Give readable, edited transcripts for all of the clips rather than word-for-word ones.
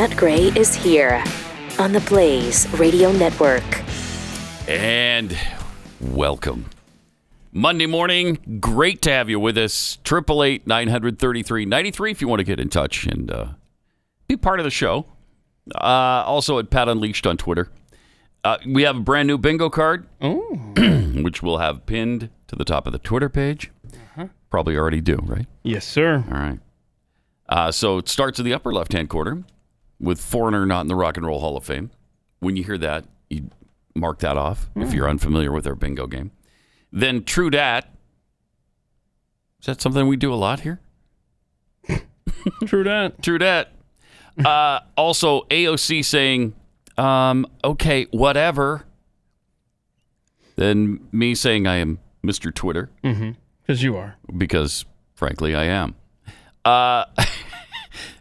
Matt Gray is here on the Blaze Radio Network. And welcome. Monday morning, great to have you with us. 888-933-93 if you want to get in touch and be part of the show. Also at Pat Unleashed on Twitter. We have a brand new bingo card, which we'll have pinned to the top of the Twitter page. Probably already do, right? Yes, sir. All right. So it starts in the upper left-hand corner with Foreigner not in the Rock and Roll Hall of Fame. When you hear that, you mark that off if you're unfamiliar with our bingo game. Then True Dat. Is that something we do a lot here? True Dat. True Dat. Also, AOC saying, okay, whatever. Then me saying I am Mr. Twitter. Because you are. Because, frankly, I am.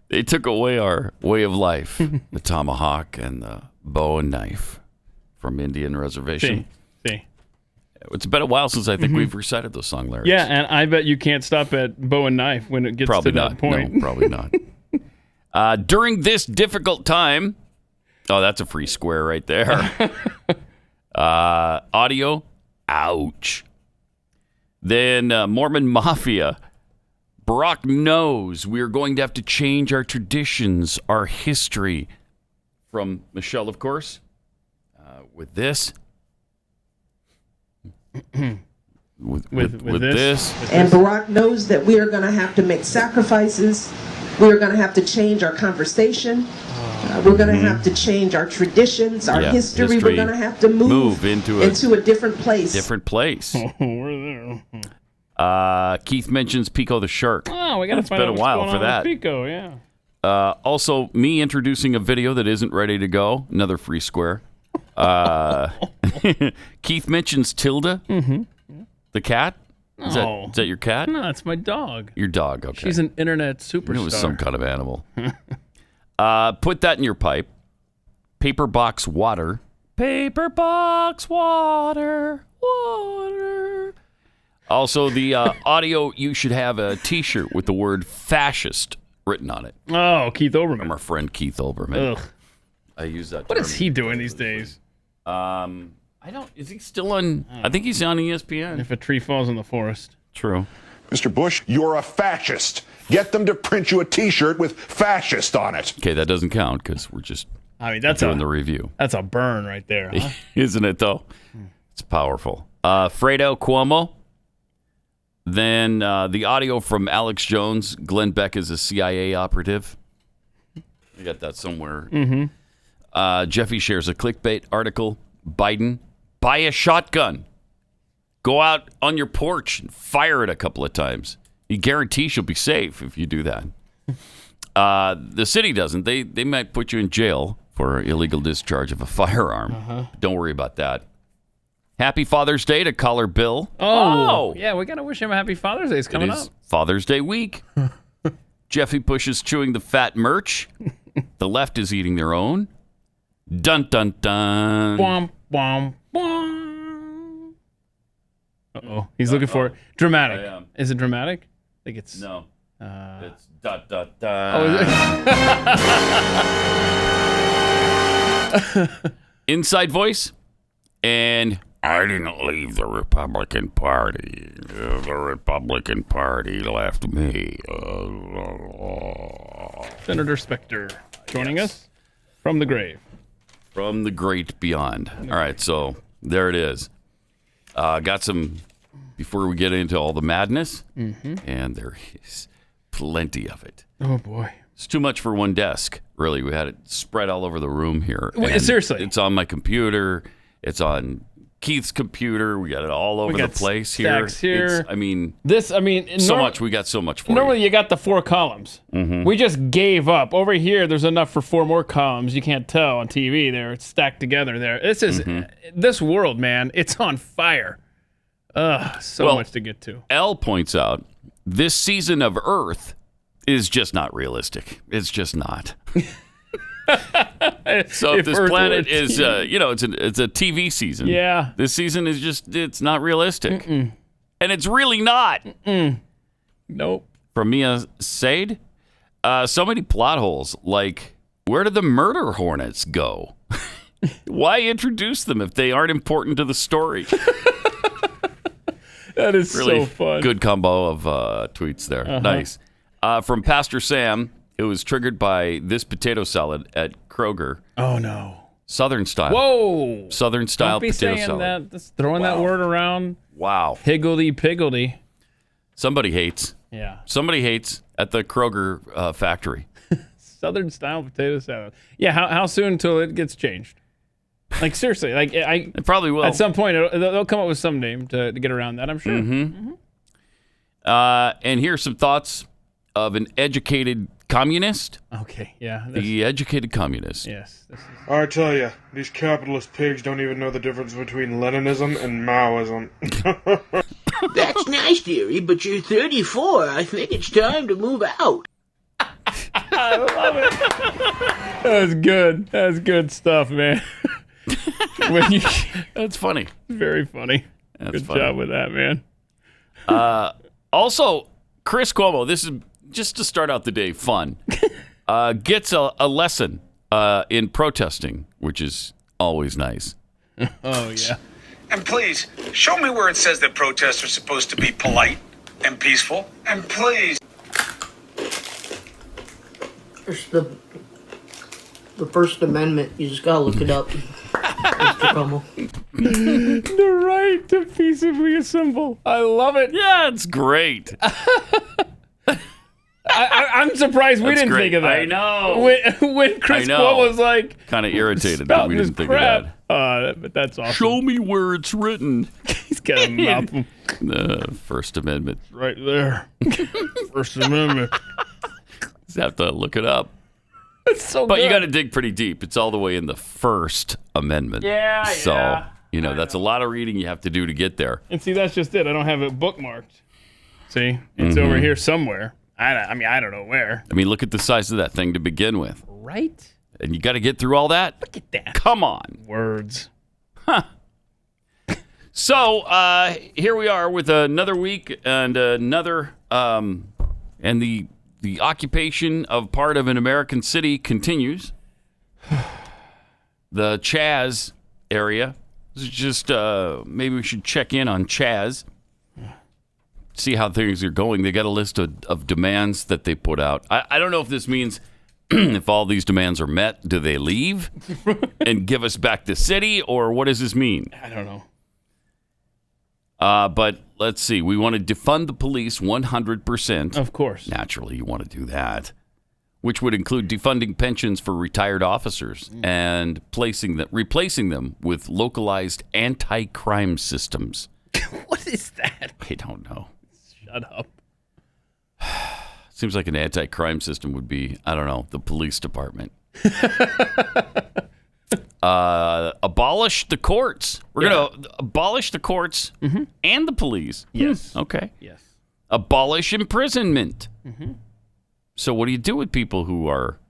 They took away our way of life, the tomahawk and the bow and knife from Indian Reservation. See. It's been a while since I think we've recited those song lyrics. Yeah, and I bet you can't stop at bow and knife when it gets Probably to not. that point. No, probably not. During this difficult time, that's a free square right there. Audio, ouch. Then Mormon Mafia. Barack knows we are going to have to change our traditions, our history. From Michelle, of course. With this. with this. And Barack knows that we are going to have to make sacrifices. We are going to have to change our conversation. We're going to have to change our traditions, our history. We're going to have to move into a different place. We're there. Keith mentions Pico the Shark. Oh, we got to find out what's going on with Pico, yeah. Also, me introducing a video that isn't ready to go. Another free square. Keith mentions Tilda, the cat. Is that your cat? No, it's my dog. Your dog, okay. She's an internet superstar. It was some kind of animal. Put that in your pipe. Paper box water. Paper box water. Also, the audio, you should have a T-shirt with the word fascist written on it. Oh, Keith Olbermann. From our friend Keith Olbermann. Ugh. I use that term. What is he doing these days? Is he still on? I think he's on ESPN. If a tree falls in the forest. True. Mr. Bush, you're a fascist. Get them to print you a T-shirt with fascist on it. Okay, that doesn't count because we're just that's doing the review. That's a burn right there, huh? Isn't it, though? It's powerful. Fredo Cuomo. Then the audio from Alex Jones. Glenn Beck is a CIA operative. I got that somewhere. Jeffy shares a clickbait article. Biden, buy a shotgun. Go out on your porch and fire it a couple of times. He guarantees you'll be safe if you do that. The city doesn't. They might put you in jail for illegal discharge of a firearm. Don't worry about that. Happy Father's Day to caller Bill. Oh, yeah, we got to wish him a happy Father's Day. It's coming up. Father's Day week. Jeffy Bush is chewing the fat merch. The left is eating their own. Dun, dun, dun. Bwom, bwom, bwom. Uh-oh. He's looking for it. Dramatic. I am. Is it dramatic? I think it's... No. It's dot, dot, dot. Oh, is it? Inside voice. And I didn't leave the Republican Party. The Republican Party left me. Senator Specter joining us from the grave. From the great beyond. All right, so there it is. Got some, before we get into all the madness, and there is plenty of it. Oh, boy. It's too much for one desk, really. We had it spread all over the room here. Wait, seriously? It's on my computer. It's on Keith's computer. We got it all over the place here. Here. Much. We got so much for Normally you got the 4 columns. We just gave up. Over here, there's enough for 4 more columns. You can't tell on TV there. It's stacked together there. This is this world, man. It's on fire. So much to get to. L points out this season of Earth is just not realistic. It's just not. So if this planet is, it's a TV season. Yeah. This season is it's not realistic. And it's really not. Nope. From Mia Said, so many plot holes, like where do the murder hornets go? Why introduce them if they aren't important to the story? That is really so fun. Good combo of tweets there. Nice. From Pastor Sam, it was triggered by this potato salad at Kroger. Oh, no. Southern style. Whoa. Southern style Don't be potato saying salad. that. Just throwing that word around. Wow. Higgledy-piggledy. Somebody hates. Yeah. Somebody hates at the Kroger factory. Southern style potato salad. Yeah, how soon until it gets changed? Like, seriously. Like, It probably will. At some point, they'll come up with some name to get around that, I'm sure. And here's some thoughts of an educated communist. Okay, yeah. The educated communist. Yes. I tell you, these capitalist pigs don't even know the difference between Leninism and Maoism. That's nice, dearie, but you're 34. I think it's time to move out. I love it. That's good. That's good stuff, man. That's funny. Very funny. That's good funny. job with that, man. Also, Chris Cuomo, this is just to start out the day fun, gets a lesson in protesting, which is always nice. Oh, yeah. And please, show me where it says that protests are supposed to be polite and peaceful. And please. There's the First Amendment. You just gotta look it up, Mr. Cuomo. The right to peaceably assemble. I love it. Yeah, it's great. I'm surprised we didn't great. think of that. I know. When Chris I know. Cuomo was like... Kind of irritated that we didn't think of that. But that's awesome. Show me where it's written. He's got a mouth. The First Amendment. Right there. First Amendment. Just have to look it up. It's so But good. you got to dig pretty deep. It's all the way in the First Amendment. Yeah, So, yeah. that's a lot of reading you have to do to get there. And see, that's just it. I don't have it bookmarked. See? It's over here somewhere. I mean, I don't know where. I mean, look at the size of that thing to begin with. Right? And you got to get through all that? Look at that. Come on. Words. So, here we are with another week and another, and the occupation of part of an American city continues. The CHAZ area. This is just, maybe we should check in on CHAZ. See how things are going. They got a list of demands that they put out. I don't know if this means if all these demands are met, do they leave and give us back the city, or what does this mean? I don't know. But let's see. We want to defund the police 100%. Of course. Naturally, you want to do that, which would include defunding pensions for retired officers and replacing them with localized anti-crime systems. What is that? I don't know. Shut up. Seems like an anti-crime system would be, I don't know, the police department. Abolish the courts. We're going to abolish the courts and the police. Yes. Okay. Yes. Abolish imprisonment. So what do you do with people who are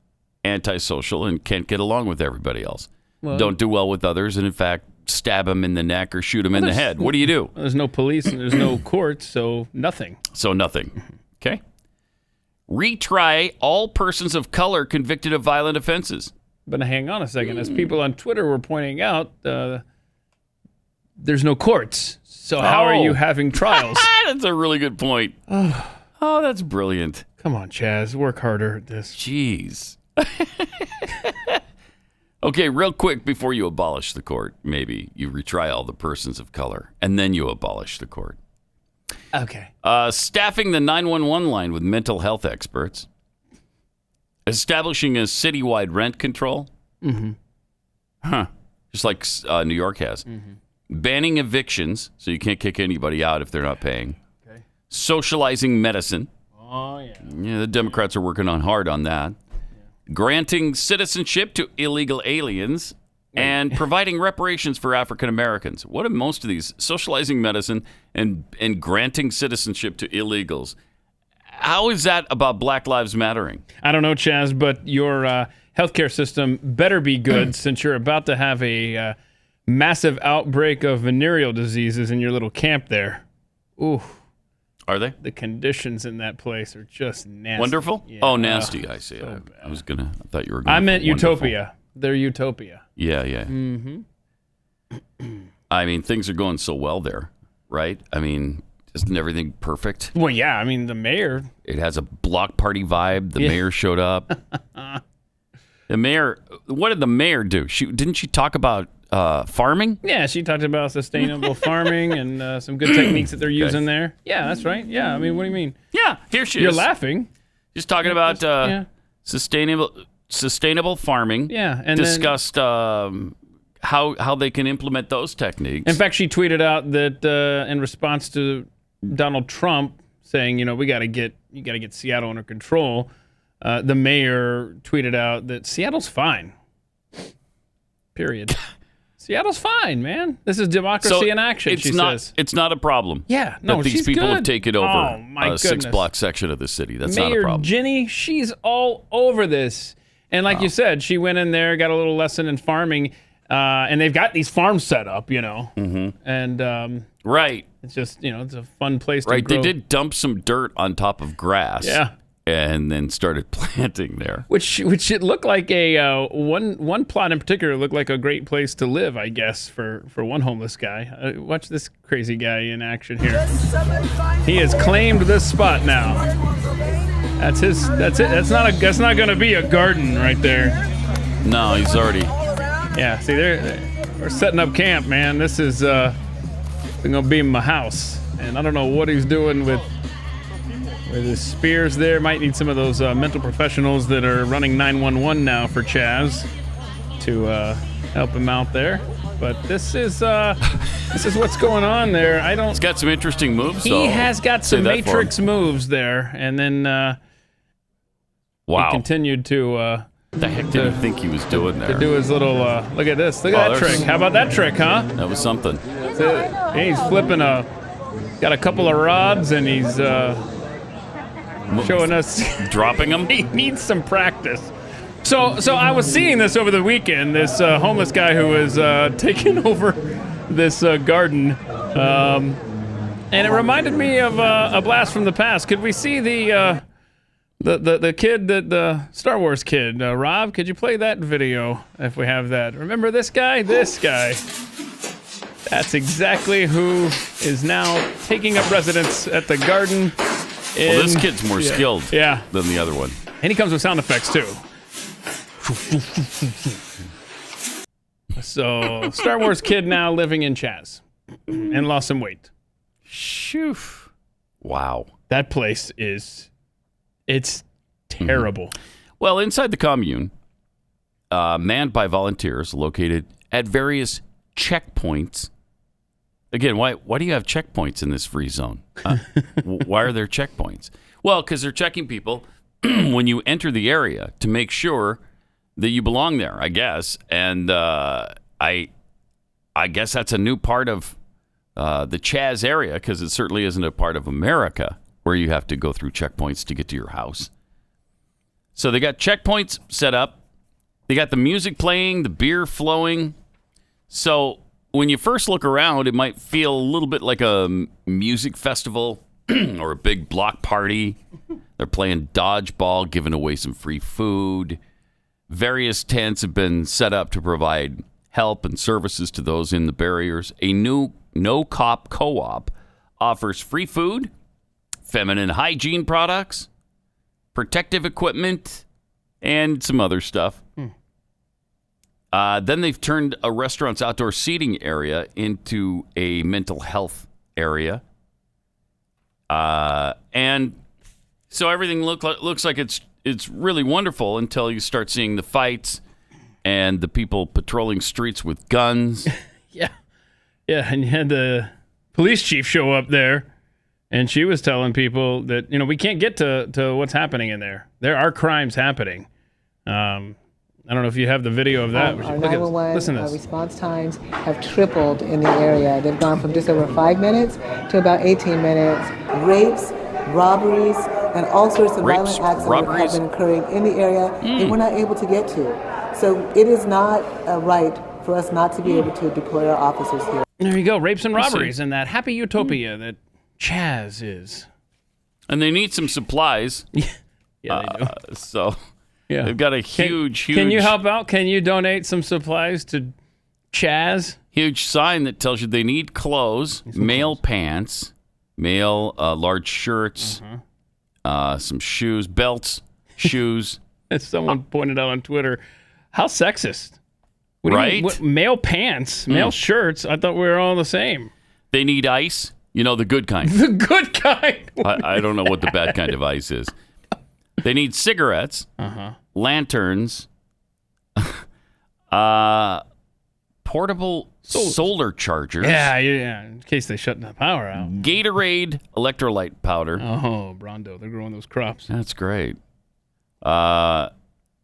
antisocial and can't get along with everybody else? Well, don't do well with others and, in fact, stab them in the neck or shoot them in the head. What do you do? There's no police and there's no courts, so nothing. So nothing. Okay. Retry all persons of color convicted of violent offenses. But hang on a second. As people on Twitter were pointing out, there's no courts. So how are you having trials? That's a really good point. Oh, that's brilliant. Come on, Chaz. Work harder at this. Jeez. Okay, real quick before you abolish the court, maybe you retry all the persons of color, and then you abolish the court. Okay. Staffing the 911 line with mental health experts. Establishing a citywide rent control. Just like New York has. Banning evictions, so you can't kick anybody out if they're not paying. Okay. Socializing medicine. Oh, yeah. Yeah, the Democrats are working hard on that. Granting citizenship to illegal aliens and providing reparations for African Americans. What are most of these? Socializing medicine and granting citizenship to illegals. How is that about Black Lives Mattering? I don't know, Chaz, but your healthcare system better be good since you're about to have a massive outbreak of venereal diseases in your little camp there. Ooh. Are they? The conditions in that place are just nasty. Wonderful? Yeah. Oh, nasty, I see. I thought you were going I meant for wonderful. utopia. They're utopia. Yeah. Mm-hmm. I mean, things are going so well there, right? I mean, isn't everything perfect? Well, yeah. I mean, the mayor. It has a block party vibe. The mayor showed up. The mayor. What did the mayor do? Didn't she talk about farming? Yeah, she talked about sustainable farming and some good techniques that they're using there. Yeah, that's right. Yeah, I mean, what do you mean? Yeah, here she You're is. You're laughing. She's talking about sustainable farming. Yeah, and discussed how they can implement those techniques. In fact, she tweeted out that in response to Donald Trump saying, we got to get Seattle under control. The mayor tweeted out that Seattle's fine. Period. Seattle's fine, man. This is democracy in action, she says. It's not a problem. Yeah, no, that these she's people good. have taken over Oh, my a goodness. 6-block section of the city. That's Mayor not a problem. Ginny, she's all over this. And like you said, she went in there, got a little lesson in farming, and they've got these farms set up, Mm-hmm. And right. It's just, it's a fun place to right. grow. They did dump some dirt on top of grass. Yeah. And then started planting there. Which it looked like a one plot in particular looked like a great place to live, I guess, for one homeless guy. Watch this crazy guy in action here. He has claimed this spot now. That's his. That's it. That's not going to be a garden right there. No, he's already. Yeah. See, we're setting up camp, man. This is going to be my house, and I don't know what he's doing with his spears there. Might need some of those mental professionals that are running 911 now for CHAZ to help him out there. But this is what's going on there. He's got some interesting moves. He has got some Matrix moves there, and then he continued to. What the heck did he think he was doing there? To do his little. Look at this. Look at that trick. How about that trick, huh? That was something. He's flipping got a couple of rods, and he's. Showing us dropping them. He needs some practice. So I was seeing this over the weekend. This homeless guy who was taking over this garden, and it reminded me of a blast from the past. Could we see the kid, the Star Wars kid, Rob? Could you play that video if we have that? Remember this guy? This guy. That's exactly who is now taking up residence at the garden. Well, this kid's more skilled than the other one. And he comes with sound effects, too. So, Star Wars kid now living in CHAZ and lost some weight. Shoo. Wow. That place it's terrible. Mm-hmm. Well, inside the commune, manned by volunteers located at various checkpoints. Again, why do you have checkpoints in this free zone? Why are there checkpoints? Well, because they're checking people when you enter the area to make sure that you belong there, I guess. And I guess that's a new part of the CHAZ area, because it certainly isn't a part of America where you have to go through checkpoints to get to your house. So they got checkpoints set up. They got the music playing, the beer flowing. So when you first look around, it might feel a little bit like a music festival or a big block party. They're playing dodgeball, giving away some free food. Various tents have been set up to provide help and services to those in the barriers. A new no-cop co-op offers free food, feminine hygiene products, protective equipment, and some other stuff. Then they've turned a restaurant's outdoor seating area into a mental health area. And so everything looks like it's really wonderful until you start seeing the fights and the people patrolling streets with guns. Yeah, and you had the police chief show up there, and she was telling people that, we can't get to what's happening in there. There are crimes happening. I don't know if you have the video of that. Our 911 response times have tripled in the area. They've gone from just over 5 minutes to about 18 minutes. Rapes, robberies, and all sorts of violent acts have been occurring in the area that we're not able to get to. So it is not right for us not to be able to deploy our officers here. There you go, rapes and robberies and that happy utopia that CHAZ is. And they need some supplies. Yeah, they do. So Yeah. they've got a huge... Can you help out? Can you donate some supplies to CHAZ? Huge sign that tells you they need clothes, male pants, male large shirts, some shoes, belts, shoes. As someone pointed out on Twitter, how sexist. What do you mean? Right? Male pants, male shirts. I thought we were all the same. They need ice. You know, the good kind. The good kind. I don't know what the bad kind of ice is. They need cigarettes, lanterns, portable solar chargers. Yeah, in case they shut the power out. Gatorade electrolyte powder. Oh, Brondo, they're growing those crops. That's great. They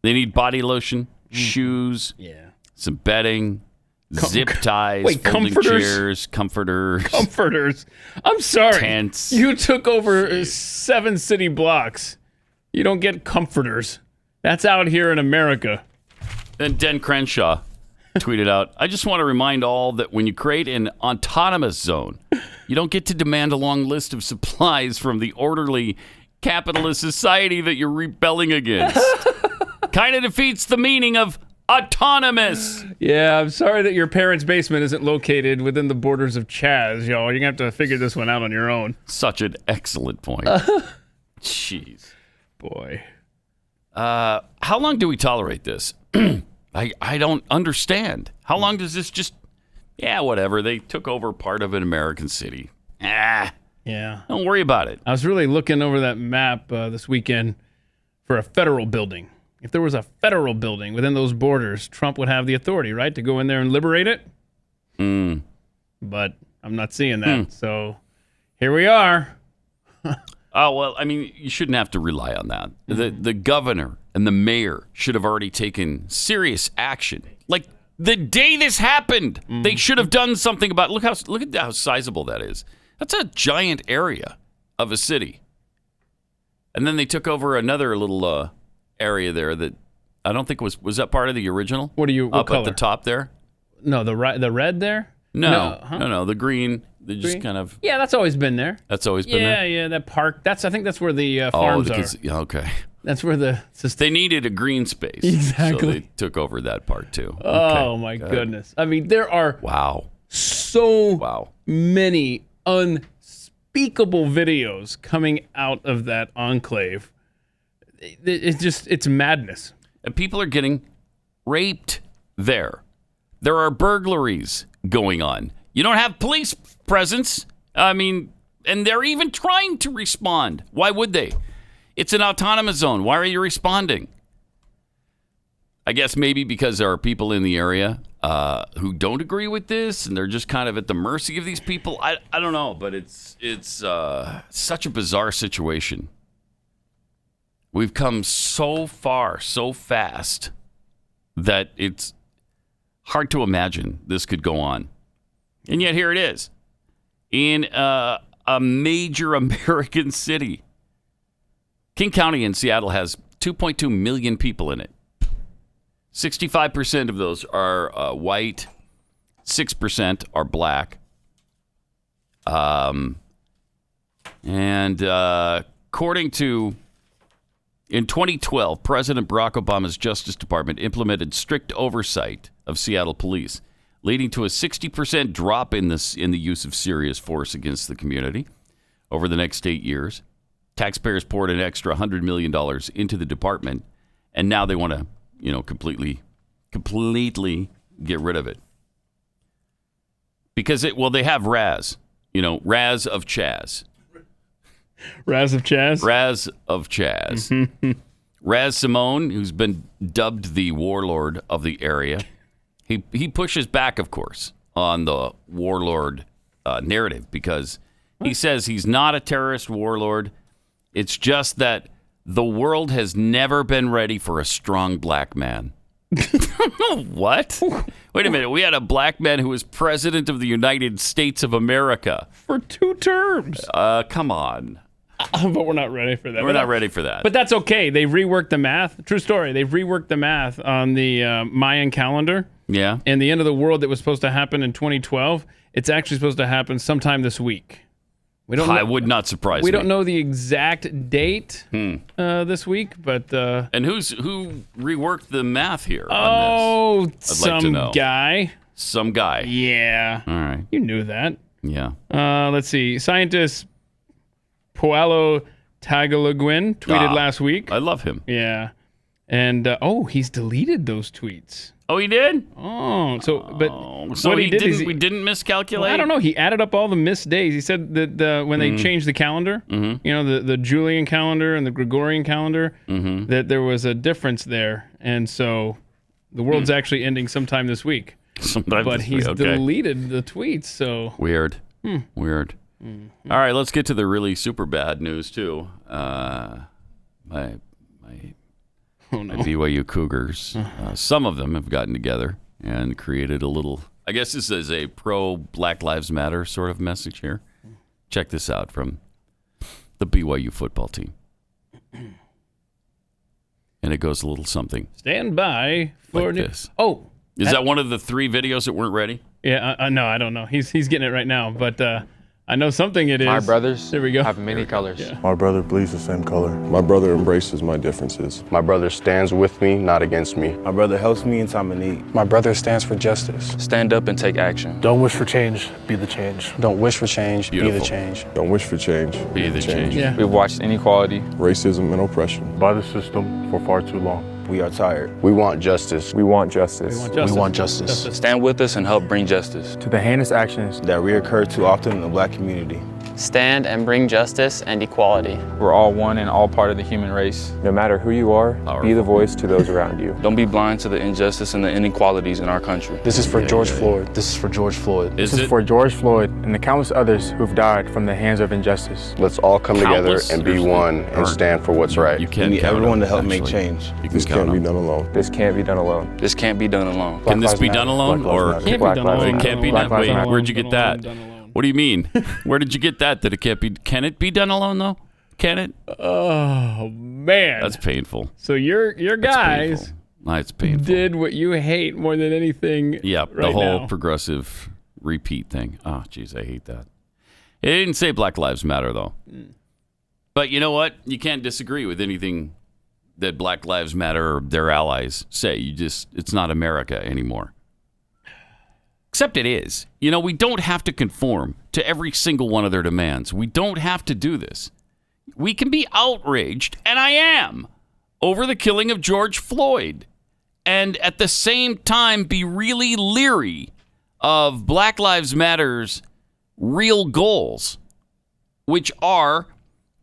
need body lotion, shoes, some bedding, zip ties, folding chairs, comforters. Comforters. I'm sorry. Tents. You took over 7 city blocks. You don't get comforters. That's out here in America. Then Den Crenshaw tweeted out, I just want to remind all that when you create an autonomous zone, you don't get to demand a long list of supplies from the orderly capitalist society that you're rebelling against. Kind of defeats the meaning of autonomous. Yeah, I'm sorry that your parents' basement isn't located within the borders of CHAZ, y'all. You're going to have to figure this one out on your own. Such an excellent point. Jeez. Boy. How long do we tolerate this? I don't understand. How long does this just... Yeah, whatever. They took over part of an American city. Yeah. Don't worry about it. I was really looking over that map this weekend for a federal building. If there was a federal building within those borders, Trump would have the authority, right, to go in there and liberate it? But I'm not seeing that. So here we are. Oh, well, I mean, you shouldn't have to rely on that. The governor and the mayor should have already taken serious action. Like the day this happened, they should have done something about it. Look at how sizable that is. That's a giant area of a city. And then they took over another little area there that I don't think was that part of the original? What up color? At the top there? No, the red there? No, the green. They just kind of... Yeah, that's always been there. That's always been there? Yeah, that park. I think that's where the farms are. Yeah, okay. That's where they needed a green space. Exactly. So they took over that part too. Oh, my goodness. I mean, there are so many unspeakable videos coming out of that enclave. It's madness. And people are getting raped there. There are burglaries going on. You don't have police presence. I mean, and they're even trying to respond. Why would they? It's an autonomous zone. Why are you responding? I guess maybe because there are people in the area who don't agree with this, and they're just kind of at the mercy of these people. I don't know, but it's such a bizarre situation. We've come so far, so fast, that it's hard to imagine this could go on. And yet here it is in a major American city. King County in Seattle has 2.2 million people in it. 65% of those are white. 6% are black. And according to... In 2012, President Barack Obama's Justice Department implemented strict oversight of Seattle police, leading to a 60% drop in the use of serious force against the community over the next 8 years. Taxpayers poured an extra $100 million into the department, and now they want to, completely get rid of it. Because they have Raz, Raz of CHAZ. Raz of CHAZ? Raz of CHAZ. Raz Simone, who's been dubbed the warlord of the area, he pushes back, of course, on the warlord narrative because he says he's not a terrorist warlord. It's just that the world has never been ready for a strong black man. What? Wait a minute. We had a black man who was president of the United States of America. For 2 terms. Come on. But we're not ready for that. We're not ready for that. But that's okay. They've reworked the math. True story. They've reworked the math on the Mayan calendar. Yeah. And the end of the world that was supposed to happen in 2012, it's actually supposed to happen sometime this week. I would not surprise me. We don't know the exact date this week, but and who reworked the math here? Oh, on this? I'd like to know. Some guy. Yeah. All right. You knew that. Yeah. Let's see. Scientist Paulo Tagaliguin tweeted last week. I love him. Yeah. And he's deleted those tweets. Oh, he did? Oh, so so what he did is we didn't miscalculate? Well, I don't know. He added up all the missed days. He said that when they changed the calendar, the Julian calendar and the Gregorian calendar, that there was a difference there, and so the world's actually ending sometime this week. But he's deleted the tweets. So weird. Weird. All right, let's get to the really super bad news too. My BYU Cougars. Some of them have gotten together and created a little, I guess this is a pro Black Lives Matter sort of message here. Check this out from the BYU football team. And it goes a little something. Stand by for like this. Oh. Is that one of the 3 videos that weren't ready? Yeah, no, I don't know. He's getting it right now, but I know something it is. My brothers there we go. have many colors. Yeah. My brother bleeds the same color. My brother embraces my differences. My brother stands with me, not against me. My brother helps me in time of need. My brother stands for justice. Stand up and take action. Don't wish for change, be the change. Don't wish for change, Beautiful. be the change. Don't wish for change, Be the change. Yeah. We've watched inequality, racism, and oppression by the system for far too long. We are tired. We want justice. We want justice. We want justice. Stand with us and help bring justice to the heinous actions that reoccur too often in the Black community. Stand and bring justice and equality. We're all one and all part of the human race. No matter who you are, be the voice to those around you. Don't be blind to the injustice and the inequalities in our country. This is for George Floyd. This is for George Floyd. This is for George Floyd and the countless others who've died from the hands of injustice. Let's all come together and be one and stand for what's right. You can't we need everyone to help make change. This can't be done alone. This can't be done alone. This can't be done alone. Can this be done alone? Or Can't be done alone. It can't be done. Wait, where'd you get that? Done alone. What do you mean? Where did you get that? That it can't be? Can it be done alone though? Can it? Oh man, That's painful. so your guys Painful. It's painful. did what you hate more than anything. Yeah, right the whole now. progressive repeat thing. Oh, geez, I hate that. It didn't say Black Lives Matter though. But you know what? You can't disagree with anything that Black Lives Matter or their allies say. It's not America anymore. Except it is. You know, we don't have to conform to every single one of their demands. We don't have to do this. We can be outraged, and I am, over the killing of George Floyd, and at the same time be really leery of Black Lives Matter's real goals, which are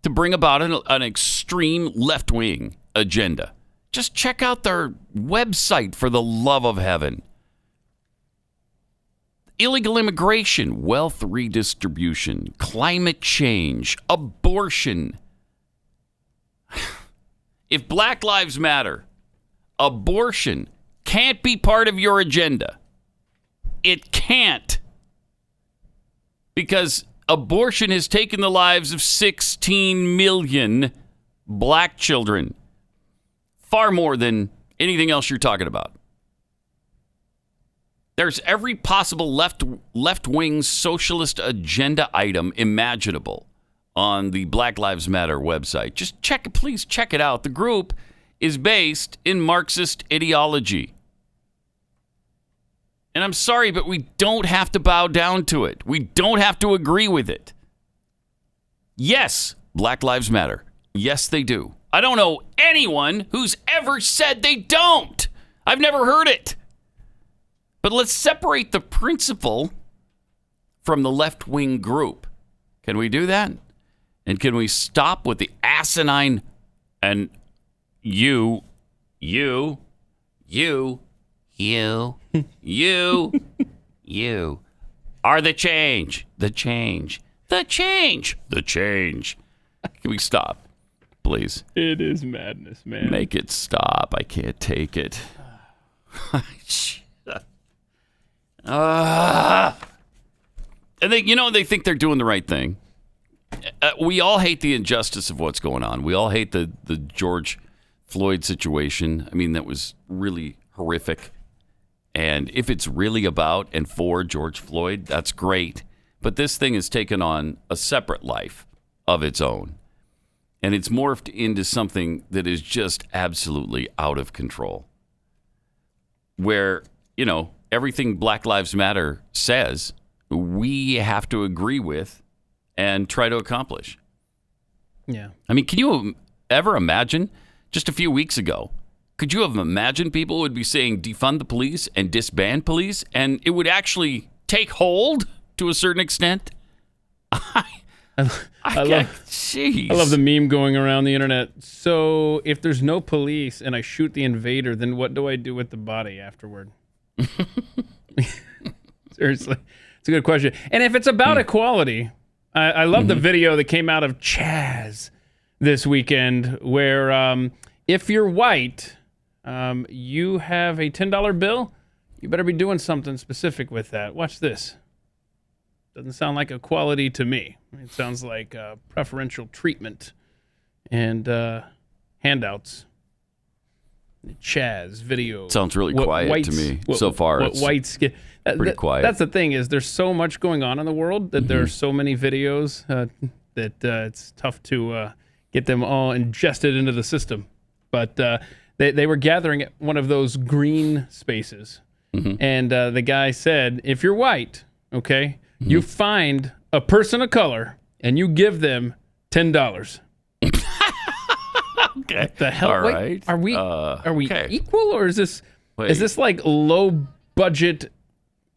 to bring about an extreme left-wing agenda. Just check out their website, for the love of heaven. Illegal immigration, wealth redistribution, climate change, abortion. If Black Lives Matter, abortion can't be part of your agenda. It can't. Because abortion has taken the lives of 16 million black children. Far more than anything else you're talking about. There's every possible left-wing socialist agenda item imaginable on the Black Lives Matter website. Just please check it out. The group is based in Marxist ideology. And I'm sorry, but we don't have to bow down to it. We don't have to agree with it. Yes, Black Lives Matter. Yes, they do. I don't know anyone who's ever said they don't. I've never heard it. But let's separate the principle from the left-wing group. Can we do that? And can we stop with the asinine and you are the change. Can we stop, please? It is madness, man. Make it stop. I can't take it. And they think they're doing the right thing. We all hate the injustice of what's going on. We all hate the George Floyd situation. I mean, that was really horrific. And if it's really about and for George Floyd, that's great. But this thing has taken on a separate life of its own. And it's morphed into something that is just absolutely out of control. Where, everything Black Lives Matter says, we have to agree with and try to accomplish. Yeah. I mean, can you ever imagine, just a few weeks ago, could you have imagined people would be saying defund the police and disband police, and it would actually take hold to a certain extent? I love the meme going around the internet. So if there's no police and I shoot the invader, then what do I do with the body afterward? Seriously, it's a good question. And if it's about equality, I love the video that came out of CHAZ this weekend where if you're white, you have a $10 bill, you better be doing something specific with that. Watch this. Doesn't sound like equality to me. It sounds like preferential treatment and handouts. CHAZ video. Sounds really quiet to me so far. What whites get. Pretty quiet. That's the thing is there's so much going on in the world that there are so many videos that it's tough to get them all ingested into the system. But they were gathering at one of those green spaces. And the guy said, if you're white, okay, you find a person of color and you give them $10. Okay. What the hell? All Wait, right. Are we okay. equal, or is this like low budget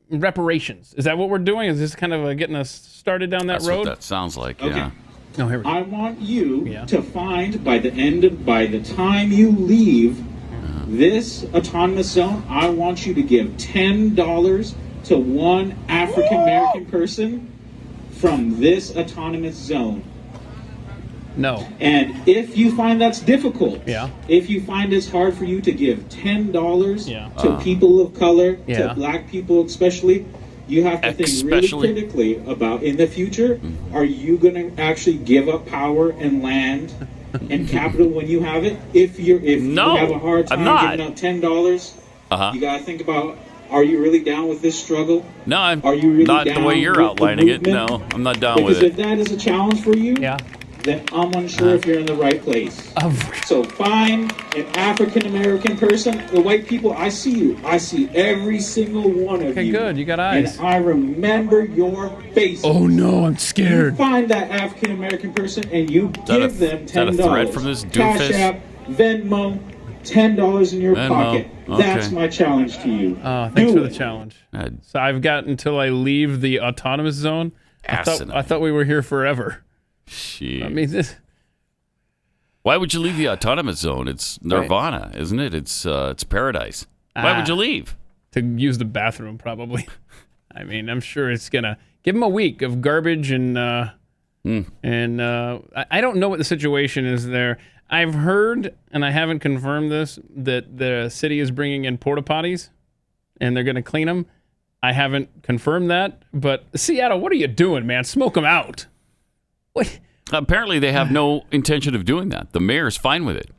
reparations? Is that what we're doing? Is this kind of getting us started down that That's road? what that sounds like. Okay. Yeah. Oh, here we go. I want you to find by the time you leave this autonomous zone, I want you to give $10 to one African American person from this autonomous zone. No. And if you find that's difficult, Yeah. if you find it's hard for you to give $10 to people of color, to black people especially, you have to think really critically about in the future, are you going to actually give up power and land and capital when you have it? If you have a hard time giving up $10, you got to think about, are you really down with this struggle? No, I'm Are you really not down the way you're with outlining the it. No, movement? I'm not down Because with if it. that is a challenge for you, then I'm unsure if you're in the right place. So find an African American person. The white people, I see you. I see every single one of you. Okay, good. You got eyes. And I remember your face. Oh no, I'm scared. You find that African American person and you give them $10. Is that a threat from this doofus? Cash App, Venmo, $10 in your Venmo. pocket. That's Okay. my challenge to you. Thanks for the challenge. So I've got until I leave the autonomous zone. I thought we were here forever. Jeez. I mean, this. Why would you leave the autonomous zone? It's nirvana, isn't it? It's paradise. Why would you leave? To use the bathroom, probably. I mean, I'm sure it's gonna give them a week of garbage and I don't know what the situation is there. I've heard, and I haven't confirmed this, that the city is bringing in porta potties and they're gonna clean them. I haven't confirmed that, but Seattle, what are you doing, man? Smoke them out. What? Apparently, they have no intention of doing that. The mayor's fine with it.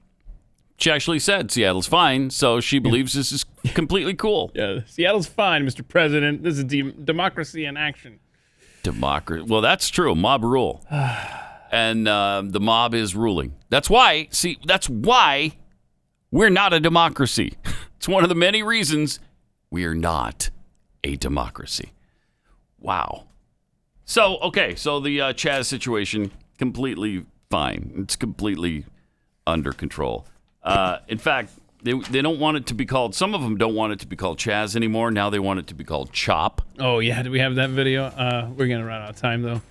She actually said Seattle's fine, so she believes this is completely cool. Yeah, Seattle's fine, Mr. President. This is democracy in action. Democracy. Well, that's true. Mob rule. And the mob is ruling. That's why we're not a democracy. It's one of the many reasons we are not a democracy. Wow. So the CHAZ situation, completely fine. It's completely under control. In fact, they don't want it to be called, some of them don't want it to be called CHAZ anymore. Now they want it to be called CHOP. Oh, yeah. Do we have that video? We're going to run out of time, though.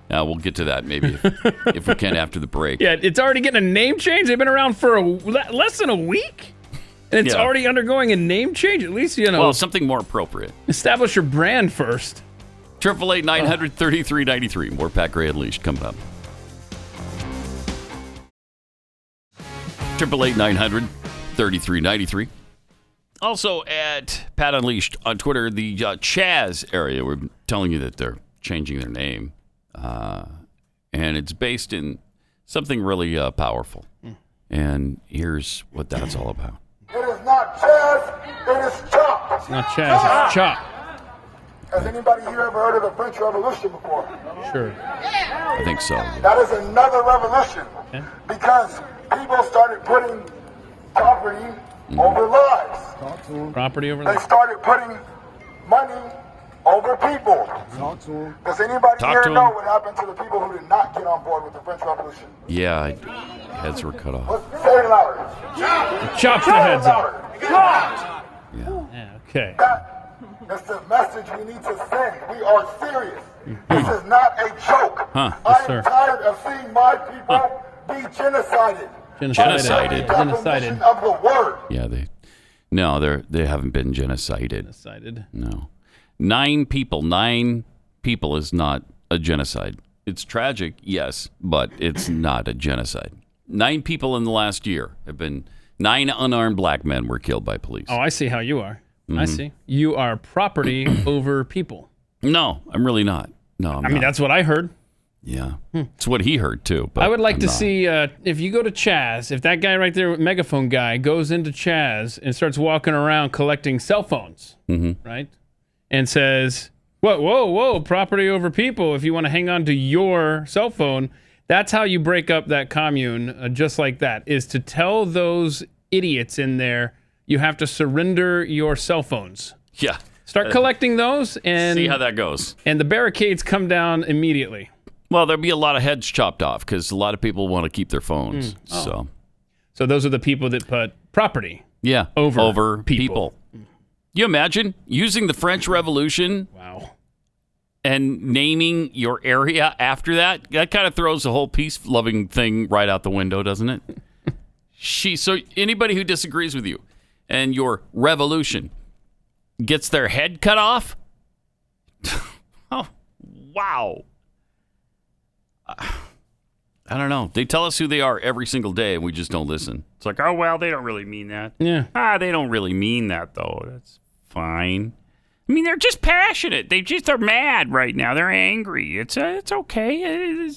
We'll get to that maybe if we can after the break. Yeah, it's already getting a name change. They've been around for less than a week. And it's already undergoing a name change. At least, Well, something more appropriate. Establish your brand first. 888-900-3393. More Pat Gray Unleashed coming up. 888-900-3393. Also at Pat Unleashed on Twitter, the CHAZ area. We're telling you that they're changing their name. And it's based in something really powerful. And here's what that's all about. It is not CHAZ, it is CHOP. It's not CHAZ, it's CHOP. Has anybody here ever heard of the French Revolution before? Sure. I think so. That is another revolution because people started putting property over lives. Property over They lives. started putting money over people. Does anybody Talk here to know him. what happened to the people who did not get on board with the French Revolution? Yeah, heads were cut off. Say it louder. Chopped the heads off. Yeah. Okay. That's the message we need to send. We are serious. This is not a joke. Huh. I am tired of seeing my people be genocided. Genocided. Definition of the word. Yeah, they haven't been genocided. Genocided. No. 9 people is not a genocide. It's tragic, yes, but it's not a genocide. 9 people in the last year have been 9 unarmed black men were killed by police. Oh, I see how you are. I Mhm. see. You are property over people. No, I'm really not. No, I mean, that's what I heard. Yeah. It's what he heard too. But I would like I'm to not. see if you go to CHAZ, if that guy right there, megaphone guy, goes into CHAZ and starts walking around collecting cell phones, right? And says, whoa, property over people. If you want to hang on to your cell phone, that's how you break up that commune, just like that, is to tell those idiots in there, you have to surrender your cell phones. Yeah. Start collecting those and see how that goes. And the barricades come down immediately. Well, there'll be a lot of heads chopped off because a lot of people want to keep their phones. So those are the people that put property over people. You imagine using the French Revolution? Wow. And naming your area after that? That kind of throws the whole peace-loving thing right out the window, doesn't it? So anybody who disagrees with you and your revolution gets their head cut off? Oh, wow. I don't know. They tell us who they are every single day, and we just don't listen. It's like, oh, well, they don't really mean that. Yeah. They don't really mean that, though. That's fine. I mean, they're just passionate. They just are mad right now. They're angry. It's okay.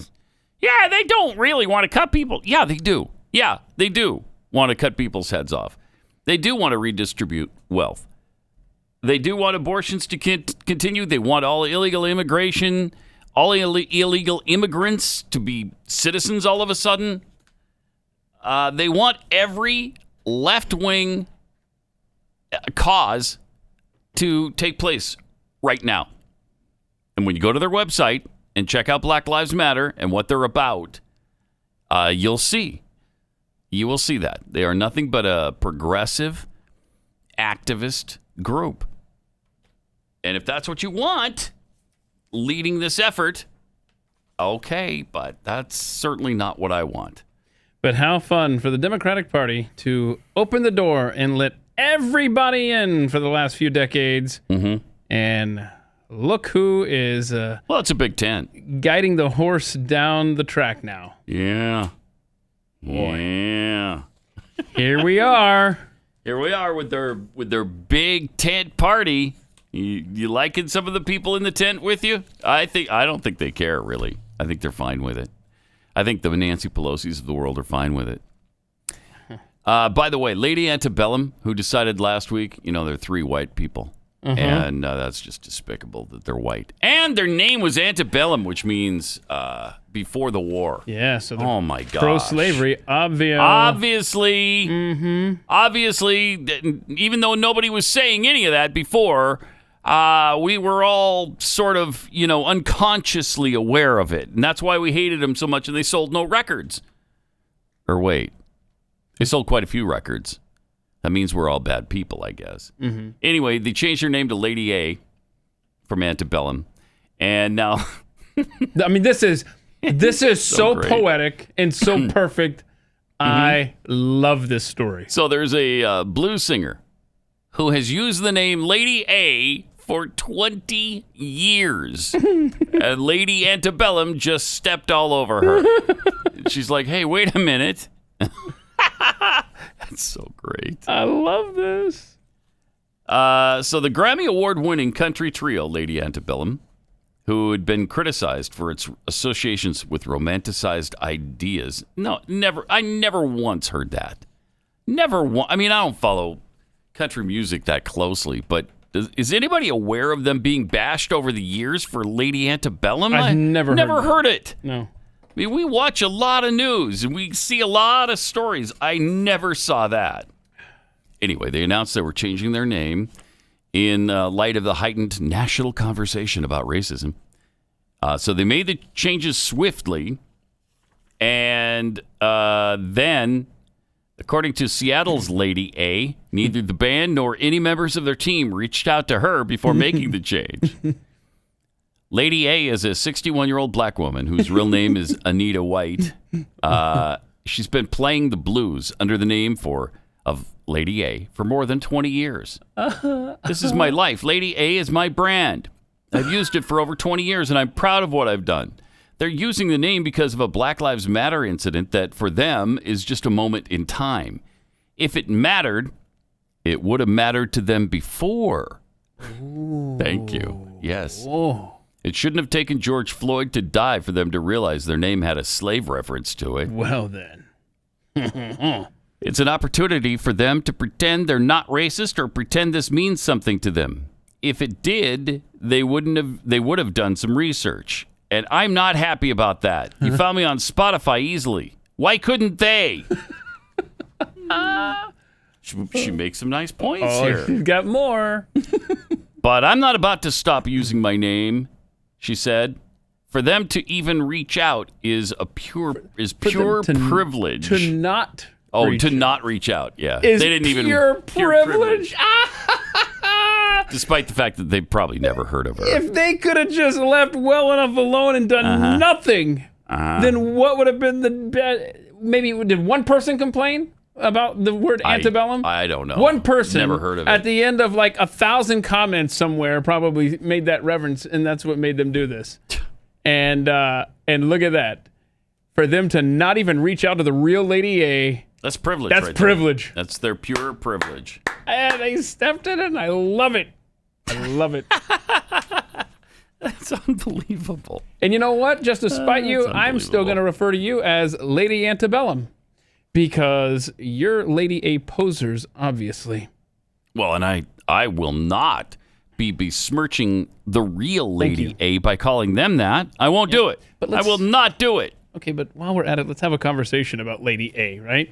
Yeah, they don't really want to cut people. Yeah, they do. Yeah, they do want to cut people's heads off. They do want to redistribute wealth. They do want abortions to continue. They want all illegal immigration, all illegal immigrants to be citizens all of a sudden. They want every left-wing cause to take place right now. And when you go to their website and check out Black Lives Matter and what they're about, you'll see. You will see that. They are nothing but a progressive activist group. And if that's what you want, leading this effort, okay, but that's certainly not what I want. But how fun for the Democratic Party to open the door and let everybody in for the last few decades. And look who is well, it's a Big Tent guiding the horse down the track now. Yeah. Boy. Yeah. Here we are. Here we are with their big tent party. You liking some of the people in the tent with you? I don't think they care really. I think they're fine with it. I think the Nancy Pelosi's of the world are fine with it. By the way, Lady Antebellum, who decided last week, they're 3 white people. And that's just despicable that they're white. And their name was Antebellum, which means before the war. Yeah, so oh my gosh. Pro-slavery, Obviously, even though nobody was saying any of that before, we were all sort of, unconsciously aware of it. And that's why we hated them so much and they sold no records. Or wait, they sold quite a few records. That means we're all bad people, I guess. Anyway, they changed their name to Lady A from Antebellum. And now... I mean, this is so poetic and so perfect. I love this story. So there's a blues singer who has used the name Lady A for 20 years. And Lady Antebellum just stepped all over her. She's like, hey, wait a minute. That's so great. I love this. So the Grammy Award-winning country trio, Lady Antebellum, who had been criticized for its associations with romanticized ideas. No, never. I never once heard that. Never once. I mean, I don't follow country music that closely, but Is anybody aware of them being bashed over the years for Lady Antebellum? I've never heard it. No. I mean, we watch a lot of news and we see a lot of stories. I never saw that. Anyway, they announced they were changing their name in light of the heightened national conversation about racism. So they made the changes swiftly. And then, according to Seattle's Lady A, neither the band nor any members of their team reached out to her before making the change. Lady A is a 61-year-old black woman whose real name is Anita White. She's been playing the blues under the name of Lady A for more than 20 years. This is my life. Lady A is my brand. I've used it for over 20 years, and I'm proud of what I've done. They're using the name because of a Black Lives Matter incident that, for them, is just a moment in time. If it mattered, it would have mattered to them before. Ooh. Thank you. Yes. Whoa. It shouldn't have taken George Floyd to die for them to realize their name had a slave reference to it. Well, then. It's an opportunity for them to pretend they're not racist or pretend this means something to them. If it did, they would have done some research. And I'm not happy about that. You found me on Spotify easily. Why couldn't they? She makes some nice points here. She's got more. But I'm not about to stop using my name, she said. For them to even reach out is pure privilege. To not reach out. Yeah. Is they didn't pure privilege. Despite the fact that they probably never heard of her. If they could have just left well enough alone and done nothing, then what would have been the best? Maybe did one person complain about the word antebellum? I don't know. One person never heard of it. At the end of like 1,000 comments somewhere probably made that reference, and that's what made them do this. And look at that. For them to not even reach out to the real Lady A. That's privilege. That's privilege. That's their pure privilege. And they stepped in it, and I love it. I love it. That's unbelievable. And you know what? Just to spite you, I'm still going to refer to you as Lady Antebellum because you're Lady A posers, obviously. Well, and I will not be besmirching the real Lady A by calling them that. I won't do it. I will not do it. Okay, but while we're at it, let's have a conversation about Lady A, right?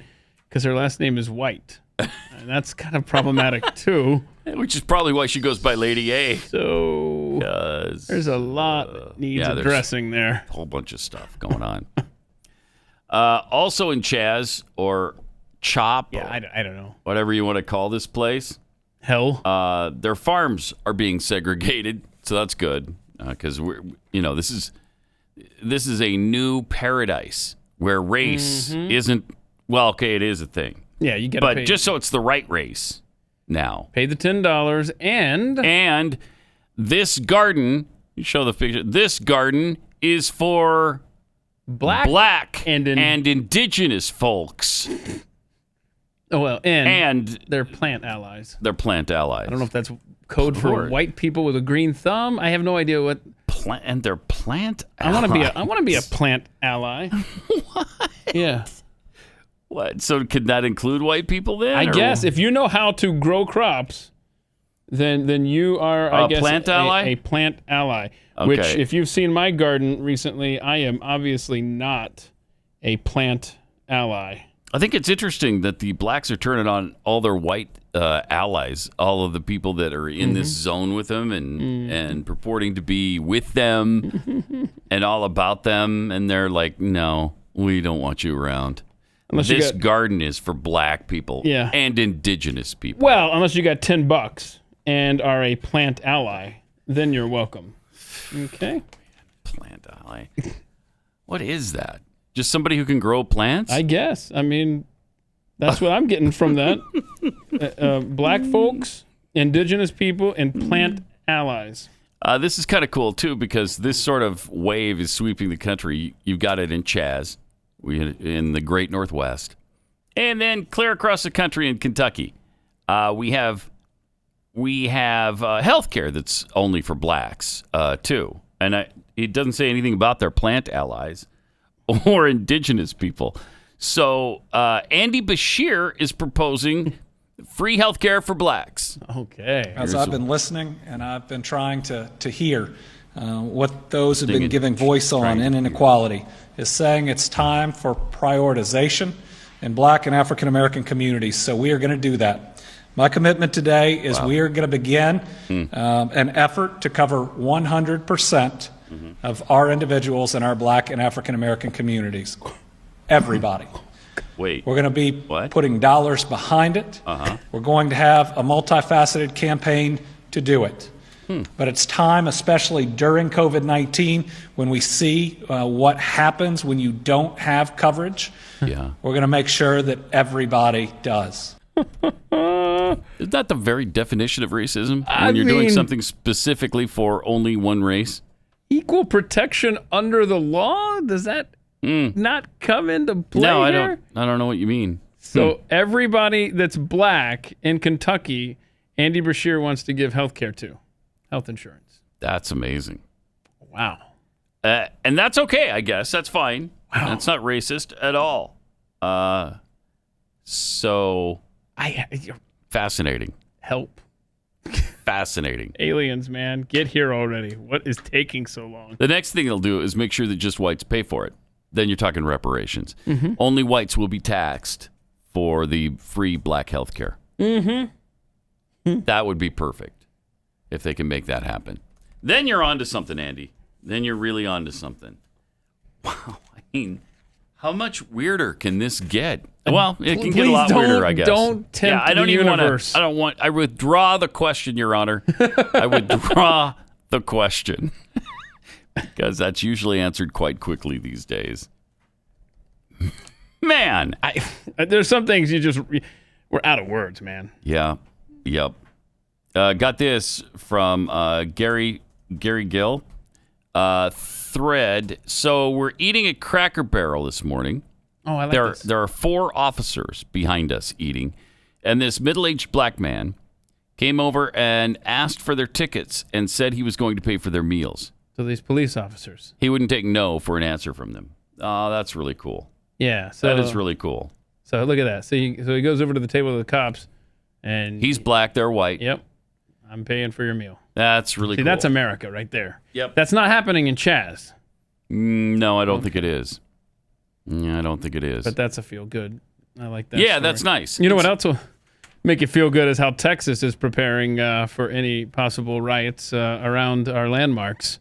Because her last name is White. And that's kind of problematic, too. Which is probably why she goes by Lady A. So there's a lot that needs addressing there. A whole bunch of stuff going on. Also in CHAZ or CHOP. Yeah, I don't know. Whatever you want to call this place. Hell. Their farms are being segregated, so that's good. Because this is a new paradise where race isn't, well, okay, it is a thing. Yeah, you get to pay. But just so it's the right race now. Pay the $10 and this garden, you show the picture, this garden is for black and indigenous folks. Oh, well, and they're plant allies. They're plant allies. I don't know if that's code for white people with a green thumb. I have no idea what. And they're plant allies. I want to be a plant ally. What? Yeah. What? So could that include white people then? I guess if you know how to grow crops, then you are I guess plant ally? A plant ally. Okay. Which, if you've seen my garden recently, I am obviously not a plant ally. I think it's interesting that the blacks are turning on all their white allies, all of the people that are in this zone with them and purporting to be with them and all about them, and they're like, no, we don't want you around. This garden is for black people and indigenous people. Well, unless you got $10 and are a plant ally, then you're welcome. Okay. Plant ally. What is that? Just somebody who can grow plants? I guess. I mean, that's what I'm getting from that. Black folks, indigenous people, and plant allies. This is kind of cool, too, because this sort of wave is sweeping the country. You've got it in CHAZ. In the Great Northwest, and then clear across the country in Kentucky, we have health care that's only for blacks too, and it doesn't say anything about their plant allies or indigenous people. So Andy Beshear is proposing Free health care for blacks. Okay. As I've been listening and I've been trying to hear what those who've been giving voice on in inequality is saying it's time for prioritization in black and African American communities. So we are going to do that. My commitment today is we are going to begin an effort to cover 100% of our individuals in our black and African American communities. Everybody. Wait. We're going to be putting dollars behind it. We're going to have a multifaceted campaign to do it. But it's time, especially during COVID-19, when we see what happens when you don't have coverage. Yeah. We're going to make sure that everybody does. Isn't that the very definition of racism? When you're doing something specifically for only one race? Equal protection under the law? Does that not come into play No, I here? don't know what you mean. So everybody that's black in Kentucky, Andy Beshear wants to give health care to. Health insurance. That's amazing. Wow. And that's okay, I guess. That's fine. Wow. That's not racist at all. Fascinating. Help. Fascinating. Aliens, man. Get here already. What is taking so long? The next thing they'll do is make sure that just whites pay for it. Then you're talking reparations. Only whites will be taxed for the free black health care. That would be perfect if they can make that happen. Then you're on to something, Andy. Then you're really on to something. Wow. I mean, how much weirder can this get? Well, it can get a lot weirder, I guess. Don't tempt the universe. I withdraw the question, Your Honor. I withdraw the question. Because that's usually answered quite quickly these days. Man. There's some things we're out of words, man. Yeah. Yep. Got this from Gary Gill. Thread. So we're eating at Cracker Barrel this morning. Oh, I like this. There are 4 officers behind us eating. And this middle-aged black man came over and asked for their tickets and said he was going to pay for their meals. So these police officers. He wouldn't take no for an answer from them. Oh, that's really cool. Yeah. That is really cool. So look at that. So he goes over to the table with the cops. And he's black, they're white. Yep. I'm paying for your meal. That's really cool. That's America right there. Yep. That's not happening in CHAZ. No, I don't think it is. Yeah, I don't think it is. But that's a feel good. I like that. Yeah, story. That's nice. You know what else will make you feel good is how Texas is preparing for any possible riots around our landmarks.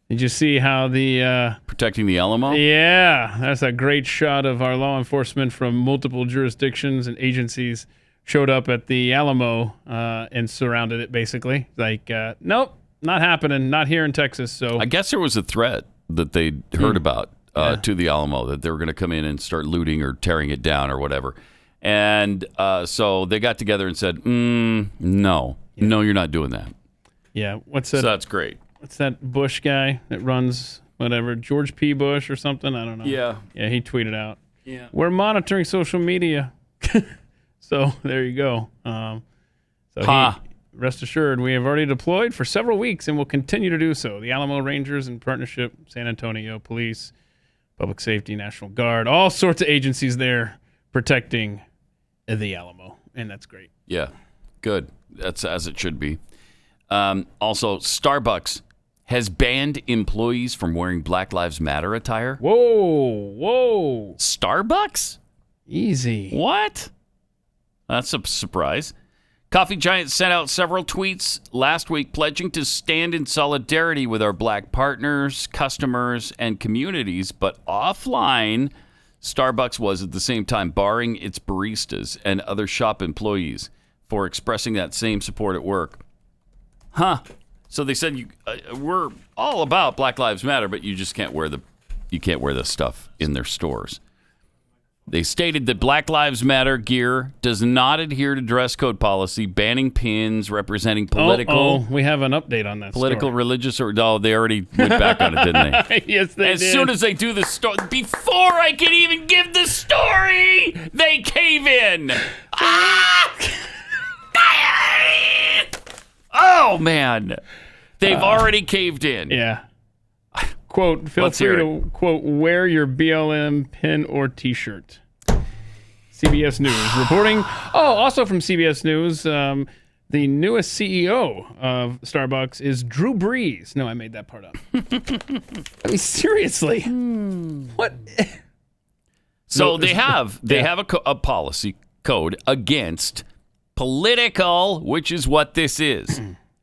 Did you see how the... protecting the Alamo? Yeah, that's a great shot of our law enforcement from multiple jurisdictions and agencies showed up at the Alamo and surrounded it, basically. Like, nope, not happening, not here in Texas. So I guess there was a threat that they heard about to the Alamo, that they were going to come in and start looting or tearing it down or whatever. And so they got together and said, no, you're not doing that. Yeah, what's that? So that's great. What's that Bush guy that runs whatever, George P. Bush or something? I don't know. Yeah. Yeah, he tweeted out. Yeah. We're monitoring social media. So there you go. Rest assured, we have already deployed for several weeks and will continue to do so. The Alamo Rangers in partnership, San Antonio Police, Public Safety, National Guard, all sorts of agencies there protecting the Alamo. And that's great. Yeah, good. That's as it should be. Also, Starbucks has banned employees from wearing Black Lives Matter attire. Whoa. Starbucks? Easy. What? That's a surprise. Coffee Giant sent out several tweets last week pledging to stand in solidarity with our black partners, customers, and communities. But offline, Starbucks was at the same time barring its baristas and other shop employees for expressing that same support at work. So they said we're all about Black Lives Matter, but you just can't wear the stuff in their stores. They stated that Black Lives Matter gear does not adhere to dress code policy, banning pins representing political. We have an update on that. Political, story. Religious, or they already went back on it, didn't they? Yes, they as did. As soon as they do the story, before I can even give the story, they cave in. Oh man, they've already caved in. Yeah. Quote, feel free to, quote, wear your BLM pin or T-shirt. CBS News reporting. Oh, also from CBS News, the newest CEO of Starbucks is Drew Brees. No, I made that part up. I mean, seriously. What? So they have a policy code against political, which is what this is,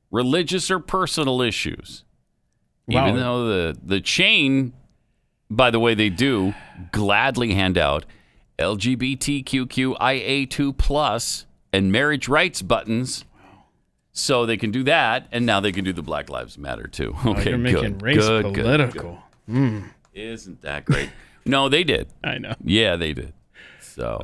religious or personal issues. Wow. Even though the chain, by the way, they do gladly hand out LGBTQIA2+ and marriage rights buttons. So they can do that, and now they can do the Black Lives Matter too. Okay, you're making race political. Good. Isn't that great? No, they did. I know. Yeah, they did. So,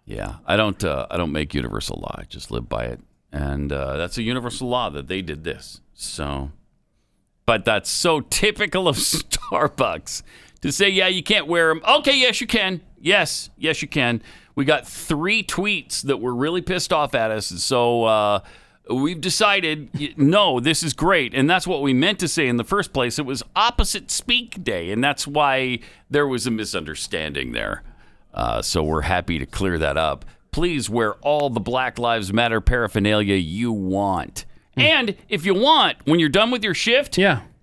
yeah, I don't make universal law. I just live by it, and that's a universal law that they did this. So, but that's so typical of Starbucks to say, yeah, you can't wear them. Okay, yes, you can. Yes, you can. We got 3 tweets that were really pissed off at us, so we've decided, no, this is great. And that's what we meant to say in the first place. It was opposite speak day, and that's why there was a misunderstanding there. So we're happy to clear that up. Please wear all the Black Lives Matter paraphernalia you want. And if you want, when you're done with your shift,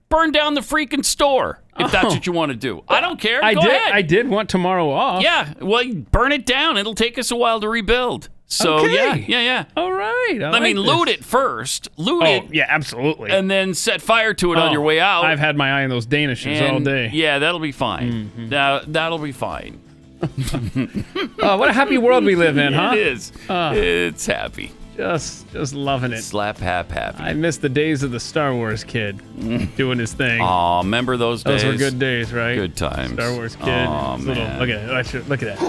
burn down the freaking store. If that's what you want to do. I don't care. Go ahead. I did want tomorrow off. Yeah. Well, burn it down. It'll take us a while to rebuild. So, Okay. yeah. All right. I mean, loot it first. Loot it. Yeah, absolutely. And then set fire to it on your way out. I've had my eye on those Danishes all day. Yeah, that'll be fine. That'll be fine. What a happy world we live in, huh? It is. It's happy. Just loving it. Slap happy. I miss the days of the Star Wars kid doing his thing. Oh, remember those days? Those were good days, right? Good times. Star Wars kid. Oh, man. Look at it. Look at that.